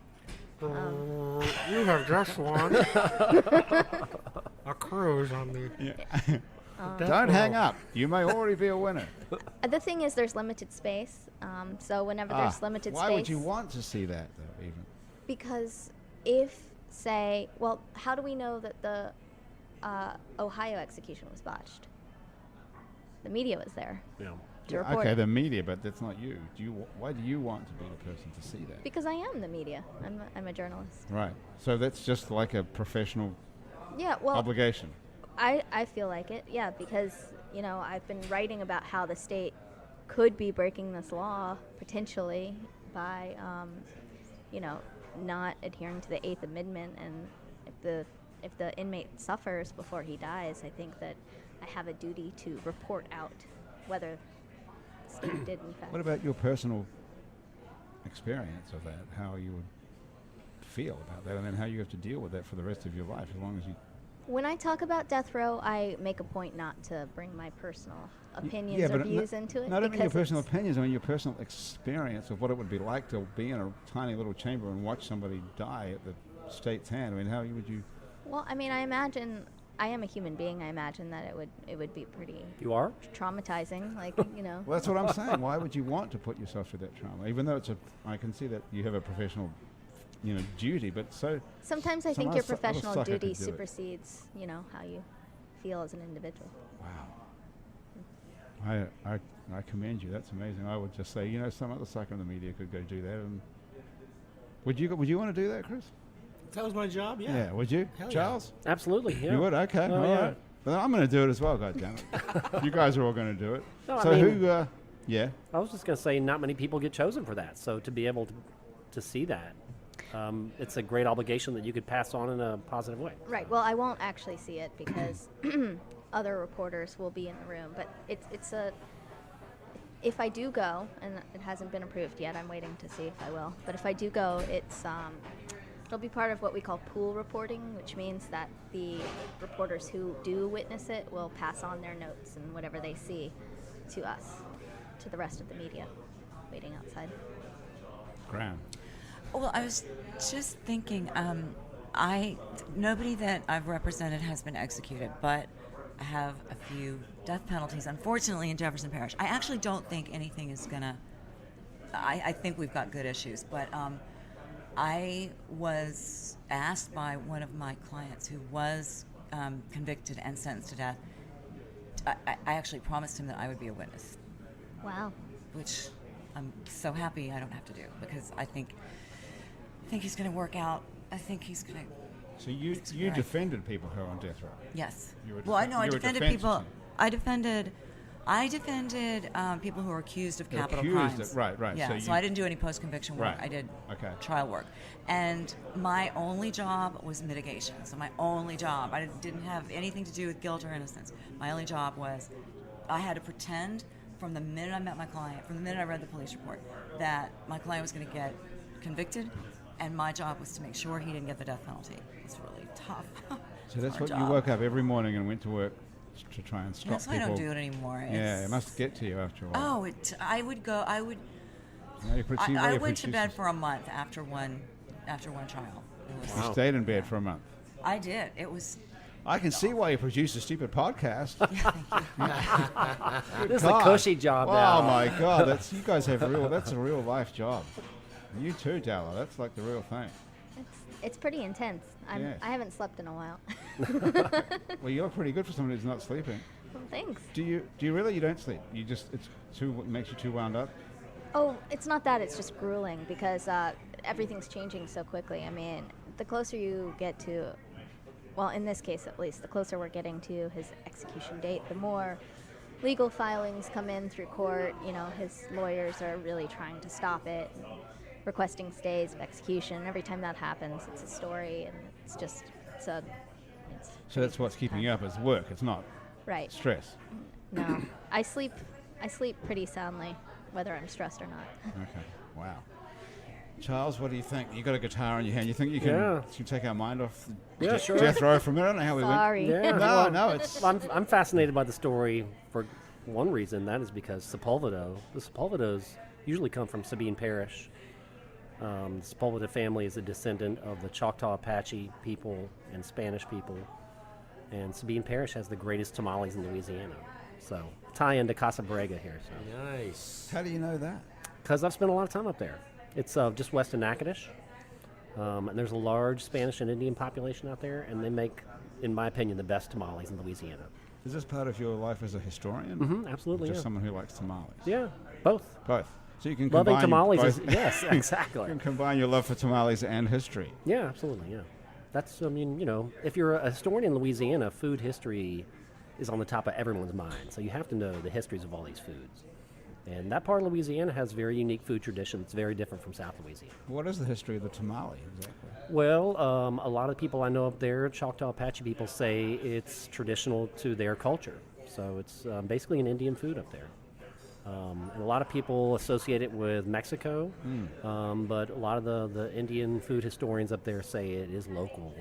You have just won a cruise on the. Don't hang up. You may already be a winner. The thing is, there's limited space. So whenever there's limited why space, would you want to see that, though, even? because if how do we know that the Ohio execution was botched? The media was there Yeah. to report Okay, it. the media, but that's not you. Why do you want to be the person to see that? Because I am the media. I'm a journalist. Right. So that's just like a professional Yeah, well, obligation. I feel like it, yeah, because, I've been writing about how the state could be breaking this law, potentially, by, not adhering to the Eighth Amendment, and if the inmate suffers before he dies, I think that I have a duty to report out whether the state did, in fact. What about your personal experience of that? How you would feel about that, and then how you have to deal with that for the rest of your life, as long as you... When I talk about death row, I make a point not to bring my personal opinions or but views into it. No, I don't mean your because personal it's- opinions. I mean your personal experience of what it would be like to be in a tiny little chamber and watch somebody die at the state's hand. I mean, how would you... Well, I mean, I imagine I am a human being. I imagine that it would be pretty You are? traumatizing. Like, you know. Well, that's what I'm saying. Why would you want to put yourself through that trauma? Even though I can see that you have a professional, duty, but so. Sometimes I some think other your su- other professional sucker duty could do it. supersedes, how you feel as an individual. Wow. I commend you. That's amazing. I would just say, some other sucker in the media could go do that. And would you want to do that, Chris? If that was my job, yeah. Yeah. Would you, Hell yeah. Charles? Absolutely, yeah. You would? Okay. Oh, all yeah. right. But I'm going to do it as well. God damn it! You guys are all going to do it. No, I so mean- who? Yeah. I was just going to say, not many people get chosen for that. So to be able to see that, it's a great obligation that you could pass on in a positive way. Right. Well, I won't actually see it because other reporters will be in the room. But it's a. If I do go, and it hasn't been approved yet, I'm waiting to see if I will. But if I do go, it'll be part of what we call pool reporting, which means that the reporters who do witness it will pass on their notes and whatever they see to us, to the rest of the media waiting outside. Graham. Well, I was just thinking, nobody that I've represented has been executed, but I have a few death penalties, unfortunately, in Jefferson Parish. I actually don't think anything is gonna. I think we've got good issues, but I was asked by one of my clients who was convicted and sentenced to death. I actually promised him that I would be a witness, Wow. which I'm so happy I don't have to do because I think he's going to work out. I think he's going to. So you right. defended people who are on death row. Yes. You were Well, I defen- know I you were defended defense people. attorney. I defended people who were accused of They're capital accused crimes. of- right. Yeah. So So, you- I didn't do any post-conviction work. Right. I did Okay. trial work, and my only job was mitigation. So my only job, I didn't have anything to do with guilt or innocence. My only job was, I had to pretend from the minute I met my client, from the minute I read the police report, that my client was going to get convicted, and my job was to make sure he didn't get the death penalty. It's really tough. So that's Hard what you job. woke up every morning and went to work to try and stop That's why I people. don't do it anymore. Yeah, It's- it must get to you after a while. Oh, I would go. I would. Now you see where I your went to bed producers- for a month after one trial. It was, You stayed in bed for a month. I did. It was. I can see why you produce a stupid podcast. This is a cushy job now. Oh my God, that's you guys have that's a real life job. You too, Dalla. That's like the real thing. It's pretty intense. Yeah. I haven't slept in a while. Well, you're pretty good for someone who's not sleeping. Well, thanks. Do you really? You don't sleep. You just it makes you too wound up. Oh, it's not that. It's just grueling because everything's changing so quickly. I mean, the closer you get to, well, in this case at least, the closer we're getting to his execution date, the more legal filings come in through court. His lawyers are really trying to stop it, requesting stays of execution. Every time that happens, it's a story, and it's So that's what's keeping you up is work. It's not right. stress. No, I sleep pretty soundly, whether I'm stressed or not. Okay. Wow. Charles, what do you think? You got a guitar in your hand. You think you can, Yeah. you can take our mind off the Yeah, sure. death row for a minute? I don't know how we Sorry. Yeah. No, it's I'm fascinated by the story for one reason. That is because the Sepulvedos usually come from Sabine Parish. The Sepulveda family is a descendant of the Choctaw Apache people and Spanish people. And Sabine Parish has the greatest tamales in Louisiana. So tie into Casa Borrega here. So. Nice. How do you know that? Because I've spent a lot of time up there. It's just west of Natchitoches. And there's a large Spanish and Indian population out there, and they make, in my opinion, the best tamales in Louisiana. Is this part of your life as a historian? Mm-hmm, absolutely, Just yeah. someone who likes tamales? Yeah, both. Both. So you can Loving combine tamales is, both. yes, exactly. You can combine your love for tamales and history. Yeah, absolutely, yeah. That's, if you're a historian in Louisiana, food history is on the top of everyone's mind. So you have to know the histories of all these foods. And that part of Louisiana has very unique food traditions. It's very different from South Louisiana. What is the history of the tamale exactly? Well, a lot of people I know up there, Choctaw Apache people, say it's traditional to their culture. So it's basically an Indian food up there. And a lot of people associate it with Mexico, but a lot of the Indian food historians up there say it is local,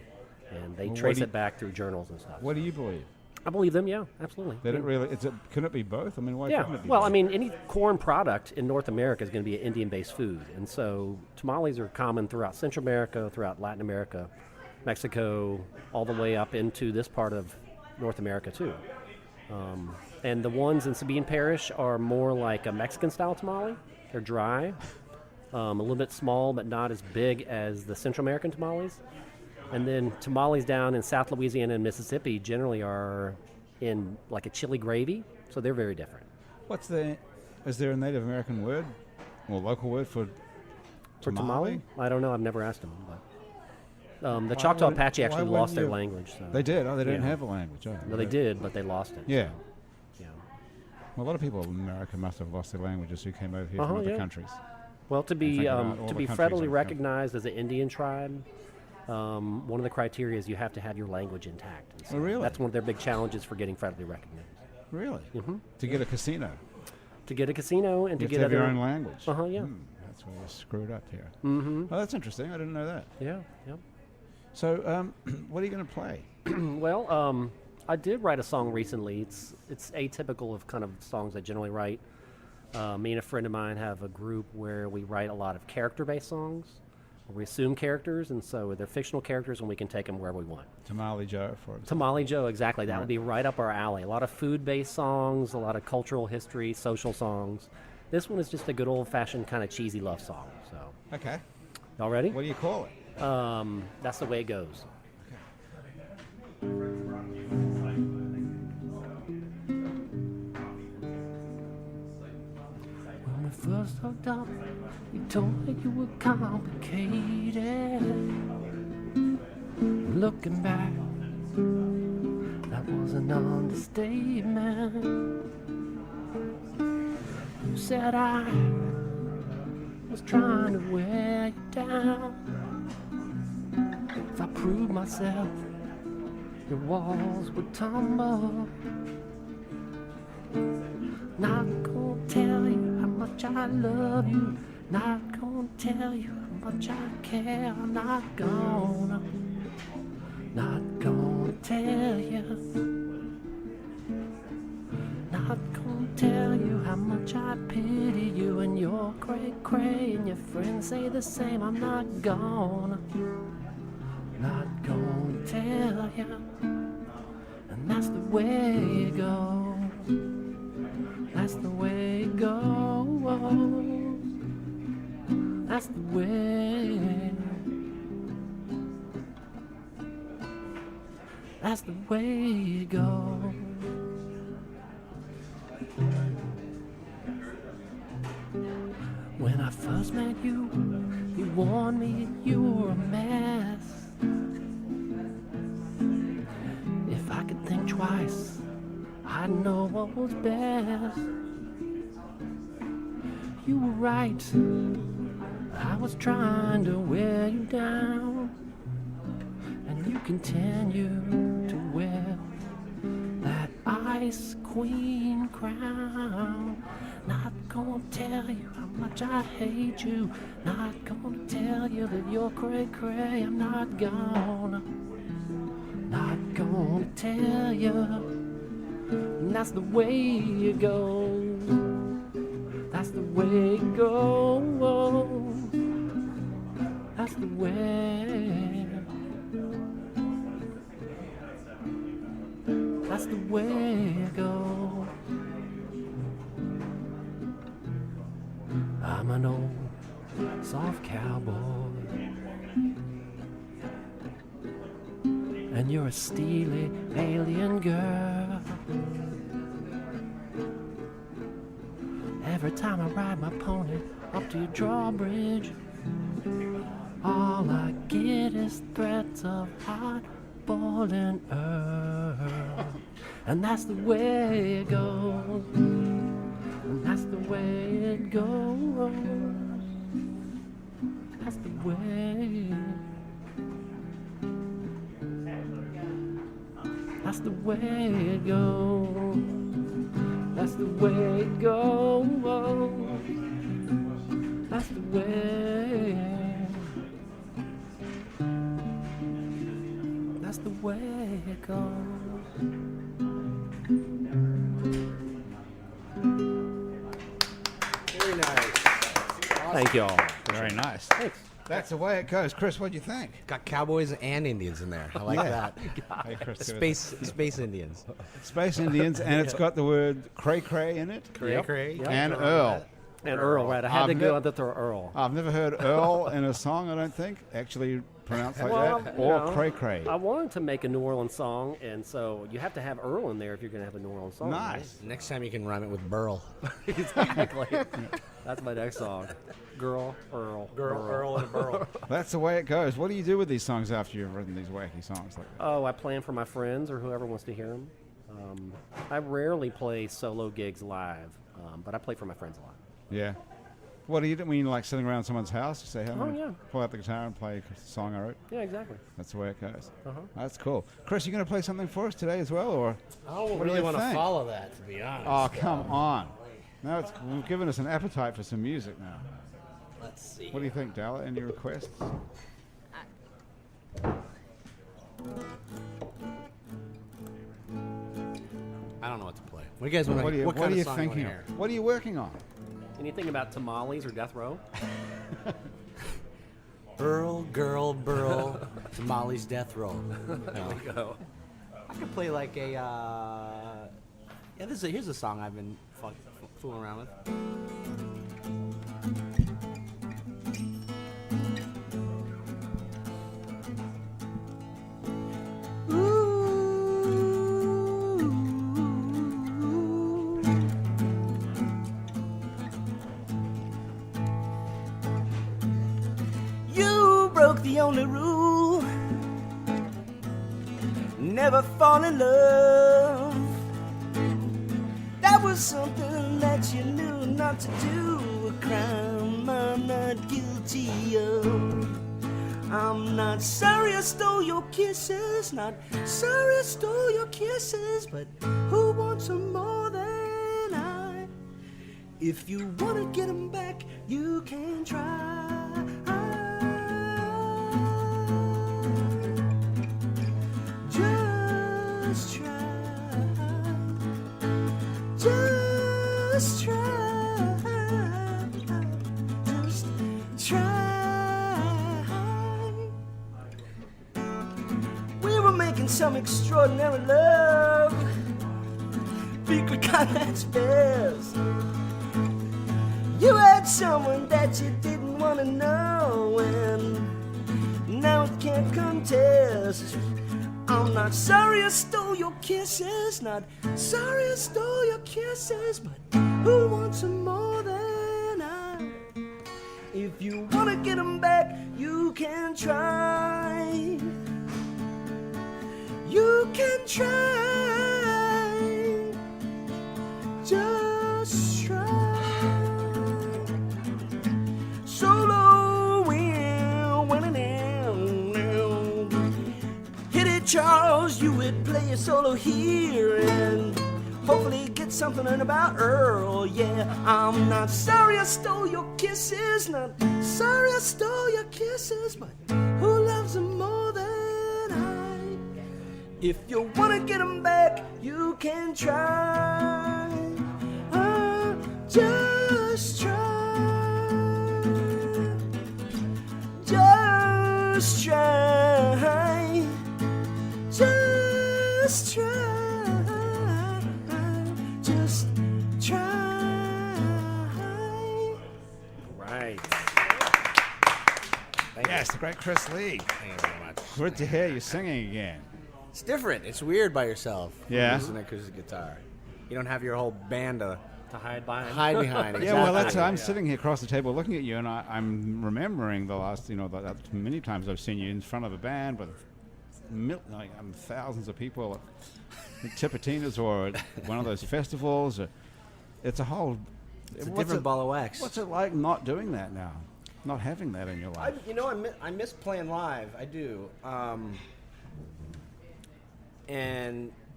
and they Well, trace what do it back through journals and stuff. What do you believe? I believe them, yeah, absolutely. That it really, can it be both? I mean, why Yeah, couldn't it be well, both? I mean, any corn product in North America is going to be an Indian-based food, and so tamales are common throughout Central America, throughout Latin America, Mexico, all the way up into this part of North America too. And the ones in Sabine Parish are more like a Mexican-style tamale. They're dry, a little bit small, but not as big as the Central American tamales. And then tamales down in South Louisiana and Mississippi generally are in like a chili gravy, so they're very different. Is there a Native American word or local word for For tamale? I don't know. I've never asked them. But the Why Choctaw wouldn't- Apache why actually wouldn't lost their you- language. So. They did. Oh, they didn't Yeah. have a language. Oh, No, they did, but they lost it. Yeah. So, yeah. Well, a lot of people in America must have lost their languages who came over here Uh-huh, from other yeah. countries. Well, to be think about all to the be countries federally I've recognized as an Indian tribe, one of the criteria is you have to have your language intact. And so Oh, really? That's one of their big challenges for getting federally recognized. Really? Mm-hmm. To get a casino, To get a casino and you to have get to have other. your own language. Uh-huh, yeah. That's where you're screwed up here. Mm-hmm. Oh, that's interesting. I didn't know that. Yeah. Yeah. So, what are you going to play? Well, I did write a song recently. It's atypical of kind of songs I generally write. Me and a friend of mine have a group where we write a lot of character-based songs. Where we assume characters, and so they're fictional characters, and we can take them wherever we want. Tamale Joe, for example. Tamale Joe, exactly. That would be right up our alley. A lot of food-based songs, a lot of cultural history, social songs. This one is just a good old-fashioned kind of cheesy love song. So, Okay. y'all ready? What do you call it? That's the way it goes. When we first hooked up, you told me you were complicated. Looking back, that was an understatement. You said I was trying to wear you down. If I proved myself, your walls would tumble. Not gonna tell you how much I love you. Not gonna tell you how much I care. I'm not gonna tell you. Not gonna tell you how much I pity you and your cray-cray and your friends say the same. I'm not gonna tell you. And that's the way it goes. That's the way it goes. That's the way. That's the way it goes. When I first met you, you warned me you were a mess. If I could think twice, I'd know what was best. You were right, I was trying to wear you down. And you continue to wear that ice queen crown. Not gonna tell you how much I hate you. Not gonna tell you that you're cray-cray. I'm not gonna tell you. And that's the way it goes. That's the way it goes. That's the way. That's the way it goes. I'm an old soft cowboy, and you're a steely alien girl. Every time I ride my pony up to your drawbridge, all I get is threats of hot boiling earth. And that's the way it goes. And that's the way it goes. That's the way. That's the way it goes. That's the way it goes. That's the way. That's the way it goes. Very nice. Thank you all. Very nice. Thanks. That's the way it goes. Chris, what do you think? Got cowboys and Indians in there. I like Yeah. that. Hey, Chris, give us Space Indians. Space Indians, and it's got the word cray cray in it. Yep. Cray. Yep. And Earl. And Earl, right? I had to I've go ne- out there Earl. I've never heard Earl in a song, I don't think, actually pronounced like Well, that. you Or know, cray cray. I wanted to make a New Orleans song, and so you have to have Earl in there if you're going to have a New Orleans song. right? Nice. Next time you can rhyme it with Burl. Exactly. That's my next song. Girl, Earl. Burl. and a Burl. That's the way it goes. What do you do with these songs after you've written these wacky songs like that? Oh, I plan for my friends or whoever wants to hear them. I rarely play solo gigs live, but I play for my friends a lot. Yeah. What do you do when you're like sitting around someone's house? You say, hey, I'm Oh, gonna yeah. pull out the guitar and play a song I wrote. Yeah, exactly. That's the way it goes. Uh-huh. That's cool. Chris, you going to play something for us today as well, or? I don't What do really you want to think? follow that, to be honest. Oh, come on. Now it's given us an appetite for some music now. Let's see. What do you think, Dalla? Any requests? I don't know what to play. What do you guys want to What are you, what what kind are you of song thinking you of? wanna What are you working on? Anything about tamales or death row? hear? Earl, girl, burl, Tamales death row. No. Go. I could play like a. Yeah, here's a song I've been fooling around with. You broke the only rule. Never fall in love. That was something that you knew not to do. A crime I'm not guilty of. I'm not sorry I stole your kisses. Not sorry I stole your kisses. But who wants them more than I? If you wanna get them back, you can try. Just try. Just try. Just try. We were making some extraordinary love. Think we got that spares. You had someone that you didn't want to know, and now it can't contest. I'm not sorry I stole your kisses, not sorry I stole your kisses, but who wants them more than I? If you wanna get them back, you can try. You can try. Just try. Solo winning now. Hit it, Charles. You would play a solo here and hopefully get something about Earl. Yeah, I'm not sorry I stole your kisses. Not sorry I stole your kisses, but who loves them more than I? If you wanna get them back, you can try. Just try. Just try. Just try. Just try. Right. Yes, the great Chris Lee. Thank you very much. Good to hear you singing again. It's different. It's weird by yourself. Yeah. Listening to acoustic guitar. You don't have your whole band to To hide behind. hide behind. Yeah, well, that's. Exactly. I'm sitting here across the table looking at you, and I'm remembering the last, that many times I've seen you in front of a band with thousands of people at Tipitina's or at one of those festivals. It's a whole. It's a different ball of wax. What's it like not doing that now? Not having that in your life? I miss playing live. I do.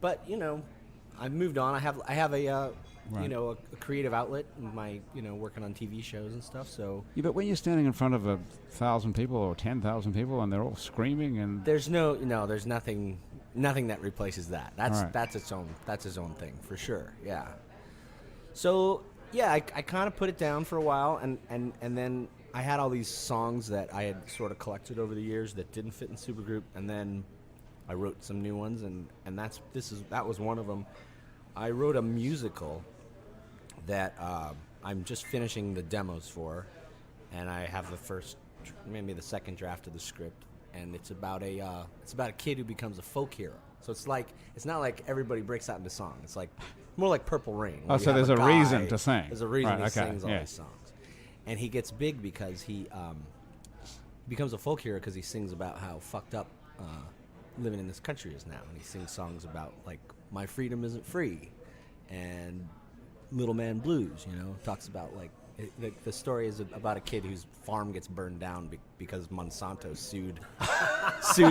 But I've moved on. I have a Right. a creative outlet in my working on TV shows and stuff. So Yeah, but when you're standing in front of 1,000 people or 10,000 people and they're all screaming and there's nothing that replaces that. Right. That's its own thing for sure. Yeah. So yeah, I kind of put it down for a while, and then I had all these songs that I had sort of collected over the years that didn't fit in supergroup, and then I wrote some new ones, and that was one of them. I wrote a musical that I'm just finishing the demos for, and I have maybe the second draft of the script, and it's about a kid who becomes a folk hero. So it's not like everybody breaks out into song. It's like more like Purple Rain. Oh, so there's a reason to sing. There's a reason Right, he okay, sings all yeah. these songs. And he gets big because he becomes a folk hero because he sings about how fucked up living in this country is now. And he sings songs about, like, my freedom isn't free. And Little Man Blues, talks about, like, the story is about a kid whose farm gets burned down because Monsanto sued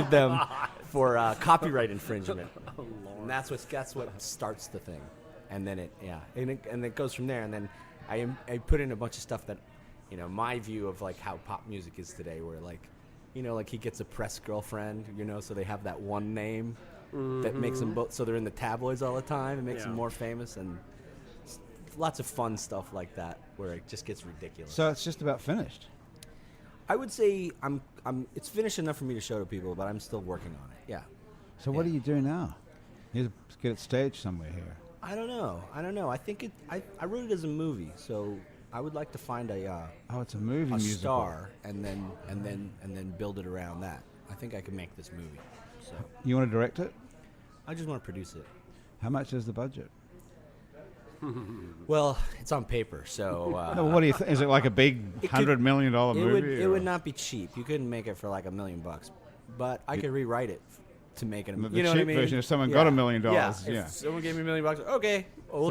them for copyright infringement. Oh, Lord. And that's what starts the thing. And then it goes from there. And then I put in a bunch of stuff that, my view of, like, how pop music is today, where, like, like he gets a press girlfriend, so they have that one name that makes them both, so they're in the tabloids all the time. It makes them more famous, and lots of fun stuff like that where it just gets ridiculous. So it's just about finished. I would say it's finished enough for me to show to people, but I'm still working on it. Yeah. So what do you do now? You have to get it staged somewhere here. I don't know. I think I wrote it as a movie, so I would like to find It's a movie a musical. star and then build it around that. I think I can make this movie. So You want to direct it? I just want to produce it. How much is the budget? Well, it's on paper, so No, what do you think? Is it like a big $100 million movie? It would not be cheap. You couldn't make it for like $1 million, but I could rewrite it to make it. The You know what I cheap mean? version, if someone got $1 million, Yeah. yeah. If someone gave me $1 million, okay, well,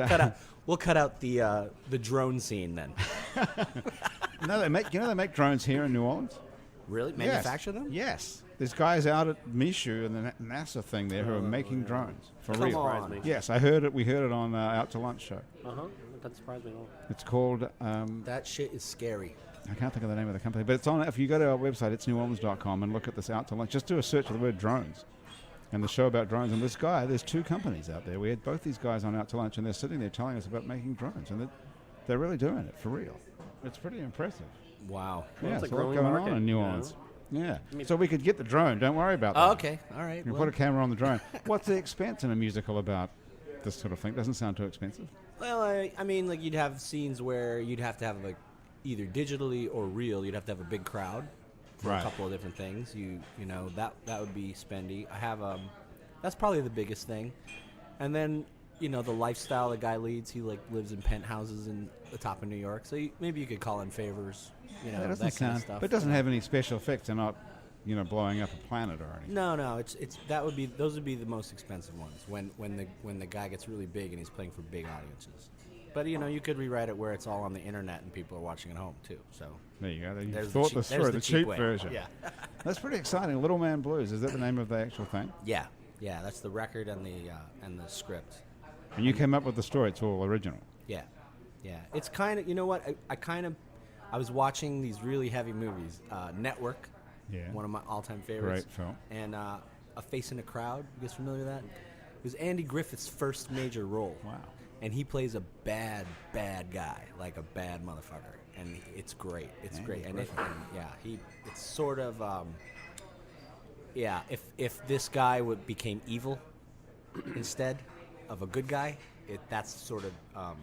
we'll cut out the drone scene then. No, they make drones here in New Orleans. Really? Yes. Manufacture them? Yes. There's guys out at Mishu and the NASA thing there who are making drones for Come real. on. me. Yes, I heard it. We heard it on Out to Lunch show. Uh-huh. That doesn't surprise me at all. It's called. That shit is scary. I can't think of the name of the company, but it's on. If you go to our website, it's neworleans.com, and look at this Out to Lunch. Just do a search for the word drones, and the show about drones. And there's two companies out there. We had both these guys on Out to Lunch, and they're sitting there telling us about making drones, and they're really doing it for real. It's pretty impressive. Wow. Yeah, it's a there's a lot growing going market, on in New you know? Orleans. Yeah. So we could get the drone. Don't worry about that. Oh, okay. All right. You can Well, put a camera on the drone. What's the expense in a musical about this sort of thing? Doesn't sound too expensive. well, I mean, like, you'd have scenes where you'd have to have, like, either digitally or real. You'd have to have a big crowd for Right. a couple of different things. You know that would be spendy. I have that's probably the biggest thing, and then the lifestyle the guy leads. He, like, lives in penthouses in the top of New York, so maybe you could call in favors. That that doesn't kind sound. of stuff. But it doesn't have any special effects. They're not, blowing up a planet or anything. No, those would be the most expensive ones when the guy gets really big and he's playing for big audiences. But you could rewrite it where it's all on the internet and people are watching at home too. So There you go. You there's thought the this cheap, through. there's The cheap cheap way. version. Yeah, That's pretty exciting. Little Man Blues. Is that the name of the actual thing? yeah. That's the record and the script. And you came up with the story. It's all original. Yeah. It's kind of what I was watching these really heavy movies. Network. Yeah. One of my all-time favorites. Great film. And A Face in a Crowd. You guys familiar with that? It was Andy Griffith's first major role. Wow. And he plays a bad guy, like a bad motherfucker, and it's great. It's Andy great, Griffith. it's sort of, If this guy became evil instead of a good guy, that's sort of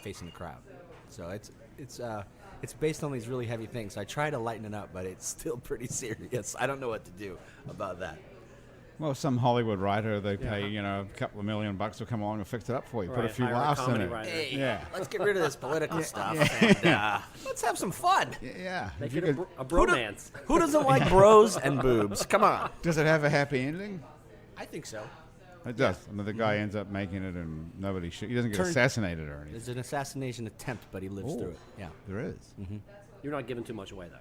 Facing the Crowd. So it's based on these really heavy things. I try to lighten it up, but it's still pretty serious. I don't know what to do about that. Well, some Hollywood writer, they pay, a couple of $1 million to come along and fix it up for you. Put a Right, few hire a laughs in comedy it. writer. Hey, Yeah. let's get rid of this political stuff and let's have some fun. Yeah. Make If you it could- a bromance. Who doesn't like bros and boobs? Come on. does it have a happy ending? I think so. It does. I mean, the guy ends up making it, and he doesn't get Turn- assassinated or anything. There's an assassination attempt, but he lives Oh. through it. Yeah. There is. You're not giving too much away, though.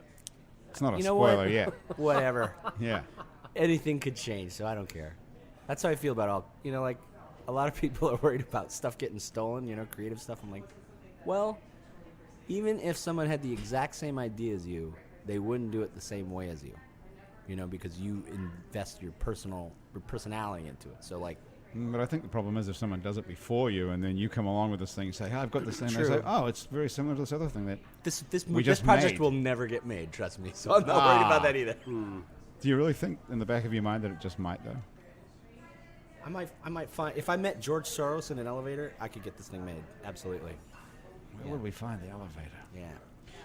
It's not a You know spoiler what? yet. Whatever. Yeah. Anything could change, so I don't care. That's how I feel about all. Like, a lot of people are worried about stuff getting stolen, creative stuff. I'm like, well, even if someone had the exact same idea as you, they wouldn't do it the same way as you. Because you invest your personality into it. So, like, But I think the problem is if someone does it before you and then you come along with this thing, you say, "Hey, I've got this thing." They say, True. "Oh, it's very similar to this other thing that." We This just project made. will never get made. Trust me. So I'm not worried about that either. Do you really think in the back of your mind that it just might though? I might find if I met George Soros in an elevator, I could get this thing made. Absolutely. Where would we find the elevator? Yeah.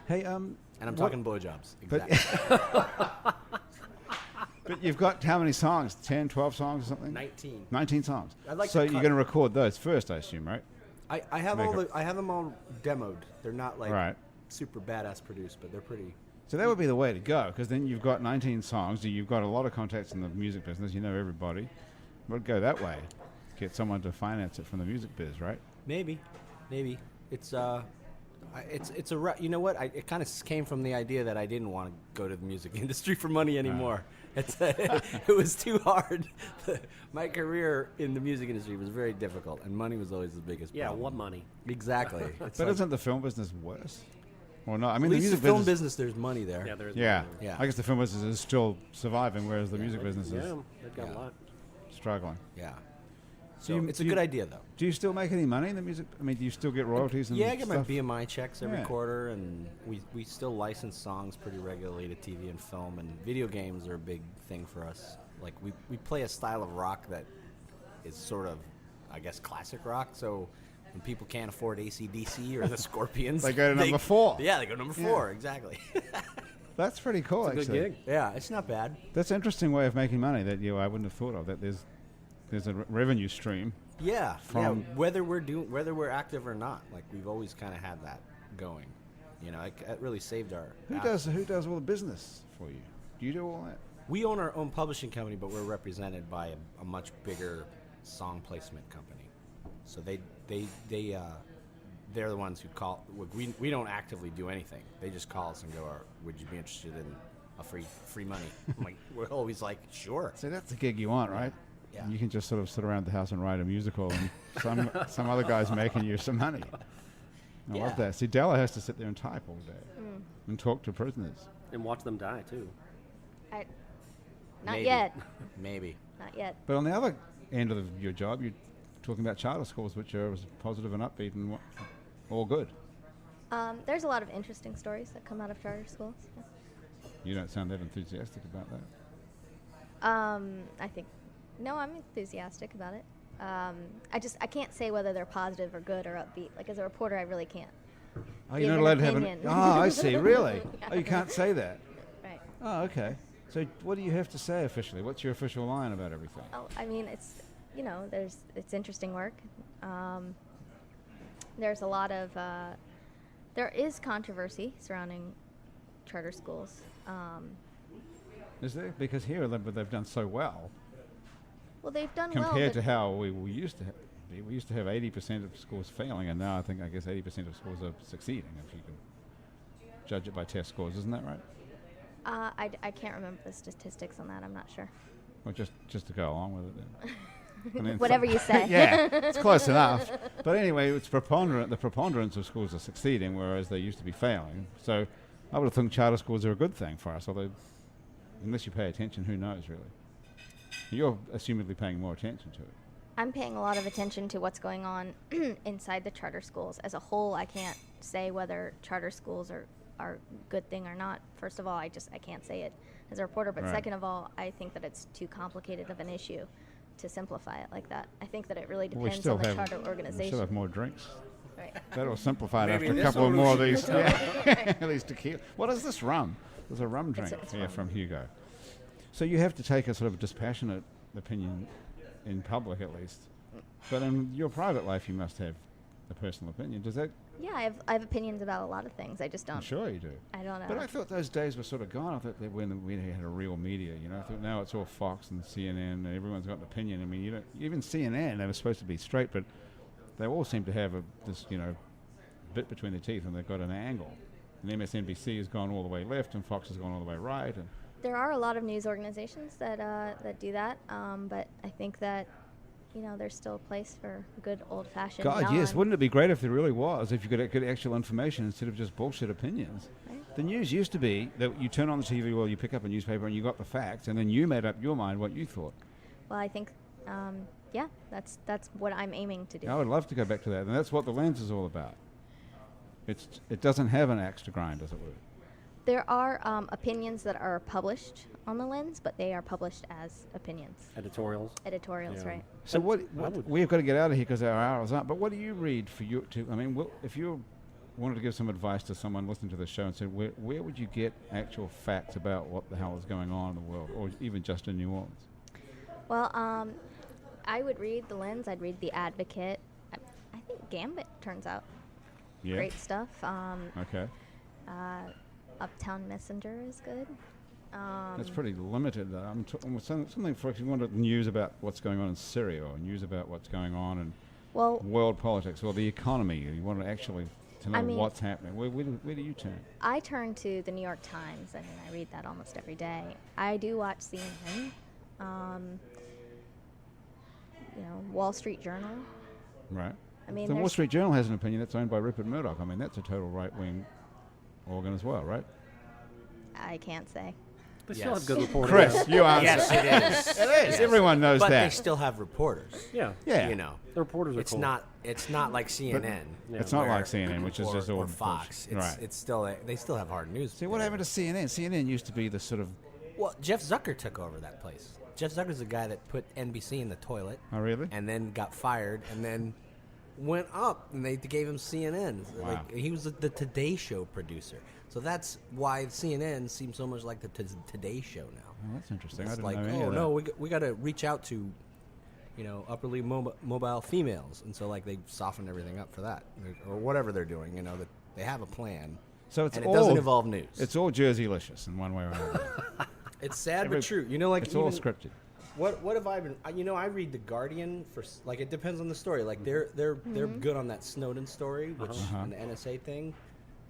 Hey, And I'm what- talking blowjobs. But, Exactly. but you've got how many songs? 10, 12 songs or something? 19. 19 songs. I'd like so to you're cut- going to record those first, I assume, right? I have Make all it- I have them all demoed. They're not like Right. super badass produced, but they're pretty. So that would be the way to go, because then you've got 19 songs. You've got a lot of contacts in the music business. You know everybody. We'll go that way. Get someone to finance it from the music biz, right? Maybe. It's it's a you know what? It kind of came from the idea that I didn't want to go to the music industry for money anymore. It was too hard. My career in the music industry was very difficult, and money was always the biggest Yeah, problem. what money? Exactly. It's But like, isn't the film business worse? Or not? I mean, at the least music the film business. business, there's money there. Yeah, there's Yeah. money. Yeah. I guess the film business is still surviving, whereas the music business is Yeah, they've got Yeah. a lot. struggling. Yeah. Do So you- it's do a you- good idea, though. Do you still make any money in the music? I mean, do you still get royalties and Yeah, I get my stuff? BMI checks every Yeah. quarter, and we still license songs pretty regularly to TV and film, and video games are a big thing for us. Like we play a style of rock that is sort of, I guess, classic rock. So when people can't afford AC/DC or the Scorpions, They go to number 4. Yeah, they go number 4. Exactly. That's pretty cool, It's a actually. good gig. Yeah, it's not bad. That's an interesting way of making money that I wouldn't have thought of. That there's a revenue stream. Yeah, From- whether we're active or not, like we've always kind of had that going. You know, it really saved our. Who does all the business for you? Do you do all that? We own our own publishing company, but we're represented by a much bigger song placement company. So they're the ones who call. We don't actively do anything. They just call us and go, "Would you be interested in a free money?" I'm like, we're always like, "Sure." So that's the gig you want, right? Yeah. You can just sort of sit around the house and write a musical, and some other guy's making you some money. I Yeah. love that. See, Della has to sit there and type all day and talk to prisoners. And watch them die, too. Not Maybe. yet. Maybe. Not yet. But on the other end of your job, you're talking about charter schools, which are positive and upbeat and all good. There's a lot of interesting stories that come out of charter schools. Yeah. You don't sound that enthusiastic about that. I think, no, I'm enthusiastic about it. I can't say whether they're positive or good or upbeat. Like as a reporter, I really can't. Oh, Give you're not an allowed to have an. opinion. Oh, I see. Really? Oh, you can't say that. Right. Oh, okay. So what do you have to say officially? What's your official line about everything? Oh, I mean, it's it's interesting work. There's a lot of there is controversy surrounding charter schools. Is there? Because here they've done so well Well, they've done well. compared but- to how we used to. We used to have 80% of schools failing, and now I guess 80% of schools are succeeding. If you can judge it by test scores, isn't that right? I can't remember the statistics on that. I'm not sure. Well, just to go along with it then. And then Whatever you say. Yeah, it's close enough. But anyway, it's preponderant. The preponderance of schools are succeeding, whereas they used to be failing. So I would have thought charter schools are a good thing for us, although unless you pay attention, who knows really? You're assumedly paying more attention to it. I'm paying a lot of attention to what's going on inside the charter schools. As a whole, I can't say whether charter schools are a good thing or not. First of all, I can't say it as a reporter. But Right. second of all, I think that it's too complicated of an issue to simplify it like that. I think that it really We depends still on the have charter we still organization. have more drinks. Right. That'll simplify it Maybe after a this couple of more of these. solution. Yeah. These tequila. What is this rum? There's a rum drink it's here rum. from Hugo. So you have to take a sort of dispassionate opinion in public at least. But in your private life, you must have a personal opinion. Does that? Yeah, I have opinions about a lot of things. I just I'm don't. sure you do. I don't know. But I thought those days were sort of gone. I thought that when we had a real media, you know. I thought now it's all Fox and CNN, and everyone's got an opinion. I mean, you don't even CNN. They were supposed to be straight, but they all seem to have this, bit between their teeth, and they've got an angle. And MSNBC has gone all the way left, and Fox has gone all the way right. And There are a lot of news organizations that do that, but I think that there's still a place for good old-fashioned. God, yes, wouldn't it be great if there really was? If you could get actual information instead of just bullshit opinions. Right. The news used to be that you turn on the TV or you pick up a newspaper and you got the facts, and then you made up your mind what you thought. Well, I think yeah, that's what I'm aiming to do. I would love to go back to that, and that's what the lens is all about. It doesn't have an axe to grind, as it were. There are opinions that are published on the lens, but they are published as opinions. Editorials. Editorials, Yeah. right? So what we've got to get out of here because our hour's up. But what do you read for you to? I mean, if you wanted to give some advice to someone listening to the show and said, where would you get actual facts about what the hell is going on in the world, or even just in New Orleans? Well, I would read the lens. I'd read the Advocate. I think Gambit turns out Yeah. great stuff. Okay. Uptown Messenger is good. That's pretty limited. Something for if you want news about what's going on in Syria or news about what's going on in Well, world politics or the economy. You want to actually to know I mean- what's happening. Where do you turn? I turn to the New York Times. I mean, I read that almost every day. I do watch CNN. Wall Street Journal. Right. I mean, The Wall there's- Street Journal has an opinion that's owned by Rupert Murdoch. I mean, that's a total right-wing organ as well, right? I can't say. They still Yes. have good reporters. Chris, you answer. Yes, it is. It is. Everyone knows But that. they still have reporters. Yeah. Yeah. You know, The reporters are it's cool. not. It's not like CNN. Yeah. It's not where- like CNN, which is or, just all or Fox. bullshit. Right. It's still. They still have hard news. See, what happened to CNN? CNN used to be the sort of... Well, Jeff Zucker took over that place. Jeff Zucker's the guy that put NBC in the toilet. Oh, really? And then got fired, and then went up, and they gave him CNN. Wow. Like, he was the Today Show producer. So that's why CNN seems so much like the Today Show now. Oh, that's interesting. I It's didn't like, know any oh of that. no, we got to reach out to, upperly mobile females, and so like they soften everything up for that, or whatever they're doing. That they have a plan. So it's and it all... doesn't involve news. It's all Jersey-licious in one way or another. It's sad every- but true. Like It's all even- scripted. What have I been? I read the Guardian for like it depends on the story. Like they're good on that Snowden story, which Uh-huh. and the NSA thing,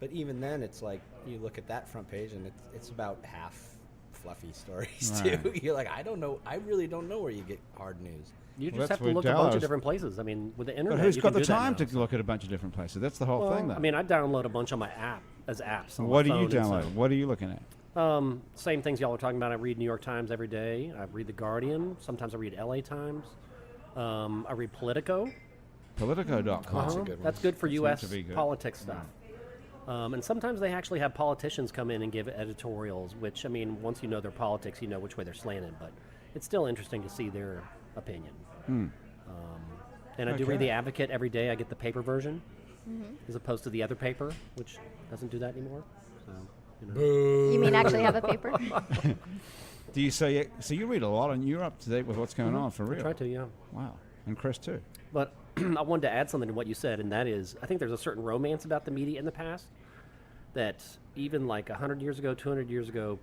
but even then it's like you look at that front page and it's about half fluffy stories too. Right. You're like, I don't know. I really don't know where you get hard news. You Well, just that's have to where look a bunch Dallas- of different places. I mean, with the internet, But who's you got can the do that time now, to look at a bunch of different places? That's the whole thing, though. I mean, I download a bunch on my app as apps. On my what do you phone and download? so- What are you looking at? Same things y'all are talking about. I read New York Times every day. I read The Guardian. Sometimes I read LA Times. I read Politico. Politico.com. That's a good one. That's good for That U.S. seems to be good. politics stuff. And sometimes they actually have politicians come in and give editorials, which, I mean, once you know their politics, you know which way they're slanted. But it's still interesting to see their opinion. And I do Okay. read The Advocate every day. I get the paper version as opposed to the other paper, which doesn't do that anymore. So, You mean actually have a paper? Do you say so? You read a lot, and you're up to date with what's going on for I real. try to, yeah. Wow, and Chris too. But I wanted to add something to what you said, and that is, I think there's a certain romance about the media in the past that even like 100 years ago, 200 years ago,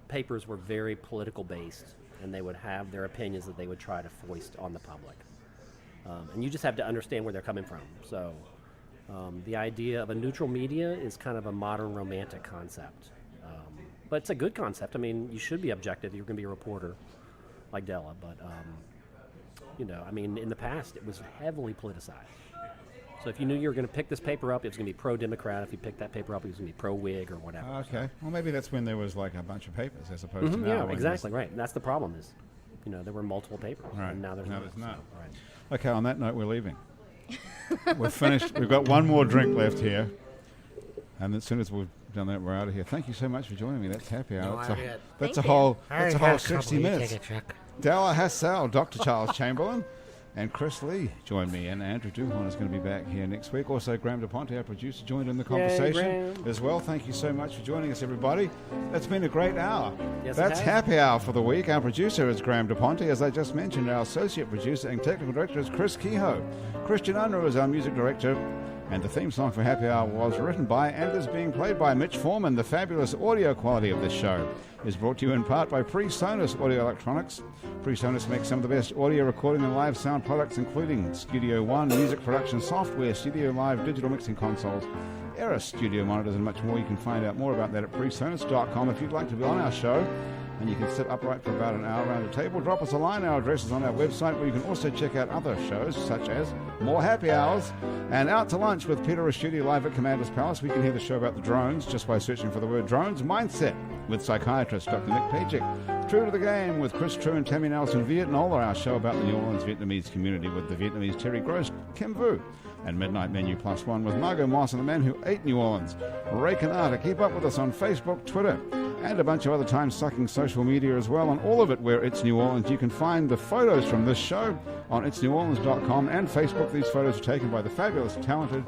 papers were very political based, and they would have their opinions that they would try to foist on the public. And you just have to understand where they're coming from. So the idea of a neutral media is kind of a modern romantic concept. But it's a good concept. I mean, you should be objective. You're going to be a reporter like Della, but I mean, in the past, it was heavily politicized. So if you knew you were going to pick this paper up, it was going to be pro-Democrat. If you picked that paper up, it was going to be pro-Whig or whatever. Okay. Well, maybe that's when there was like a bunch of papers as opposed to now. Yeah, when exactly, right. And that's the problem is, there were multiple papers. Right. And now there's Now none, there's none. so, right. there's- Okay. On that note, we're leaving. We're finished. We've got one more drink left here, and as soon as we've done that, we're out of here. Thank you so much for joining me. That's happy hour. No, That's I a, bet. that's Thank a you. whole. I That's a had whole a couple 60 you minutes. take a check. Della Hassel, Dr. Charles Chamberlain, and Chris Lee joined me, and Andrew Duhon is going to be back here next week. Also, Graham DePonte, our producer, joined in the conversation Graham. as well. Thank you so much for joining us, everybody. It's been a great hour. Yes, it That's has. happy hour for the week. Our producer is Graham DePonte. As I just mentioned, our associate producer and technical director is Chris Kehoe. Christian Unruh is our music director. And the theme song for Happy Hour was written by and is being played by Mitch Foreman. The fabulous audio quality of this show is brought to you in part by PreSonus Audio Electronics. PreSonus makes some of the best audio recording and live sound products, including Studio One, music production software, Studio Live, digital mixing consoles, Era Studio monitors, and much more. You can find out more about that at PreSonus.com. If you'd like to be on our show, and you can sit upright for about an hour around the table, drop us a line. Our address is on our website, where you can also check out other shows, such as More Happy Hours and Out to Lunch with Peter Raschuti live at Commander's Palace. We can hear the show about the drones just by searching for the word drones. Mindset with psychiatrist Dr. Nick Pajic. True to the Game with Chris True and Tammy Nelson Vietnola, our show about the New Orleans Vietnamese community with the Vietnamese Terry Gross, Kim Vu, and Midnight Menu Plus One with Margot Moss and the Man Who Ate New Orleans, Ray Canata. Keep up with us on Facebook, Twitter, and a bunch of other time-sucking social media as well, and all of it where It's New Orleans. You can find the photos from this show on itsneworleans.com and Facebook. These photos are taken by the fabulous, talented,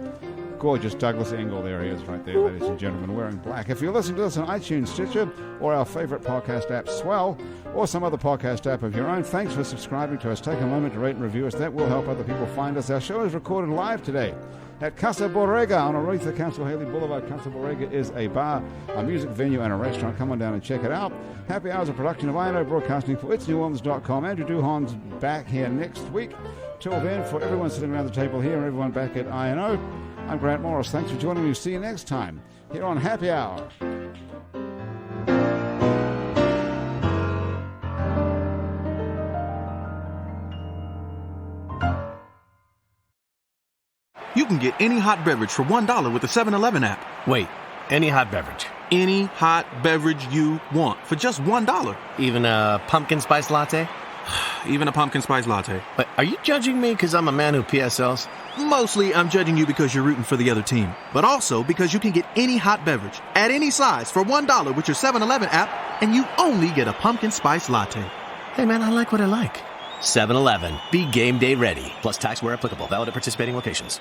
gorgeous Douglas Engel. There he is right there, ladies and gentlemen, wearing black. If you're listening to us on iTunes, Stitcher, or our favorite podcast app, Swell, or some other podcast app of your own, thanks for subscribing to us. Take a moment to rate and review us. That will help other people find us. Our show is recorded live today at Casa Borrega on Aretha Council Haley Boulevard. Casa Borrega is a bar, a music venue, and a restaurant. Come on down and check it out. Happy Hour is a production of INO Broadcasting for itsneworleans.com. Andrew Duhon's back here next week. Till then, for everyone sitting around the table here and everyone back at INO, I'm Grant Morris. Thanks for joining me. See you next time here on Happy Hour. You can get any hot beverage for $1 with the 7-Eleven app. Wait, any hot beverage? Any hot beverage you want for just $1. Even a pumpkin spice latte? Even a pumpkin spice latte. But are you judging me because I'm a man who PSLs? Mostly, I'm judging you because you're rooting for the other team. But also because you can get any hot beverage at any size for $1 with your 7-Eleven app, and you only get a pumpkin spice latte. Hey man, I like what I like. 7-Eleven. Be game day ready. Plus tax where applicable. Valid at participating locations.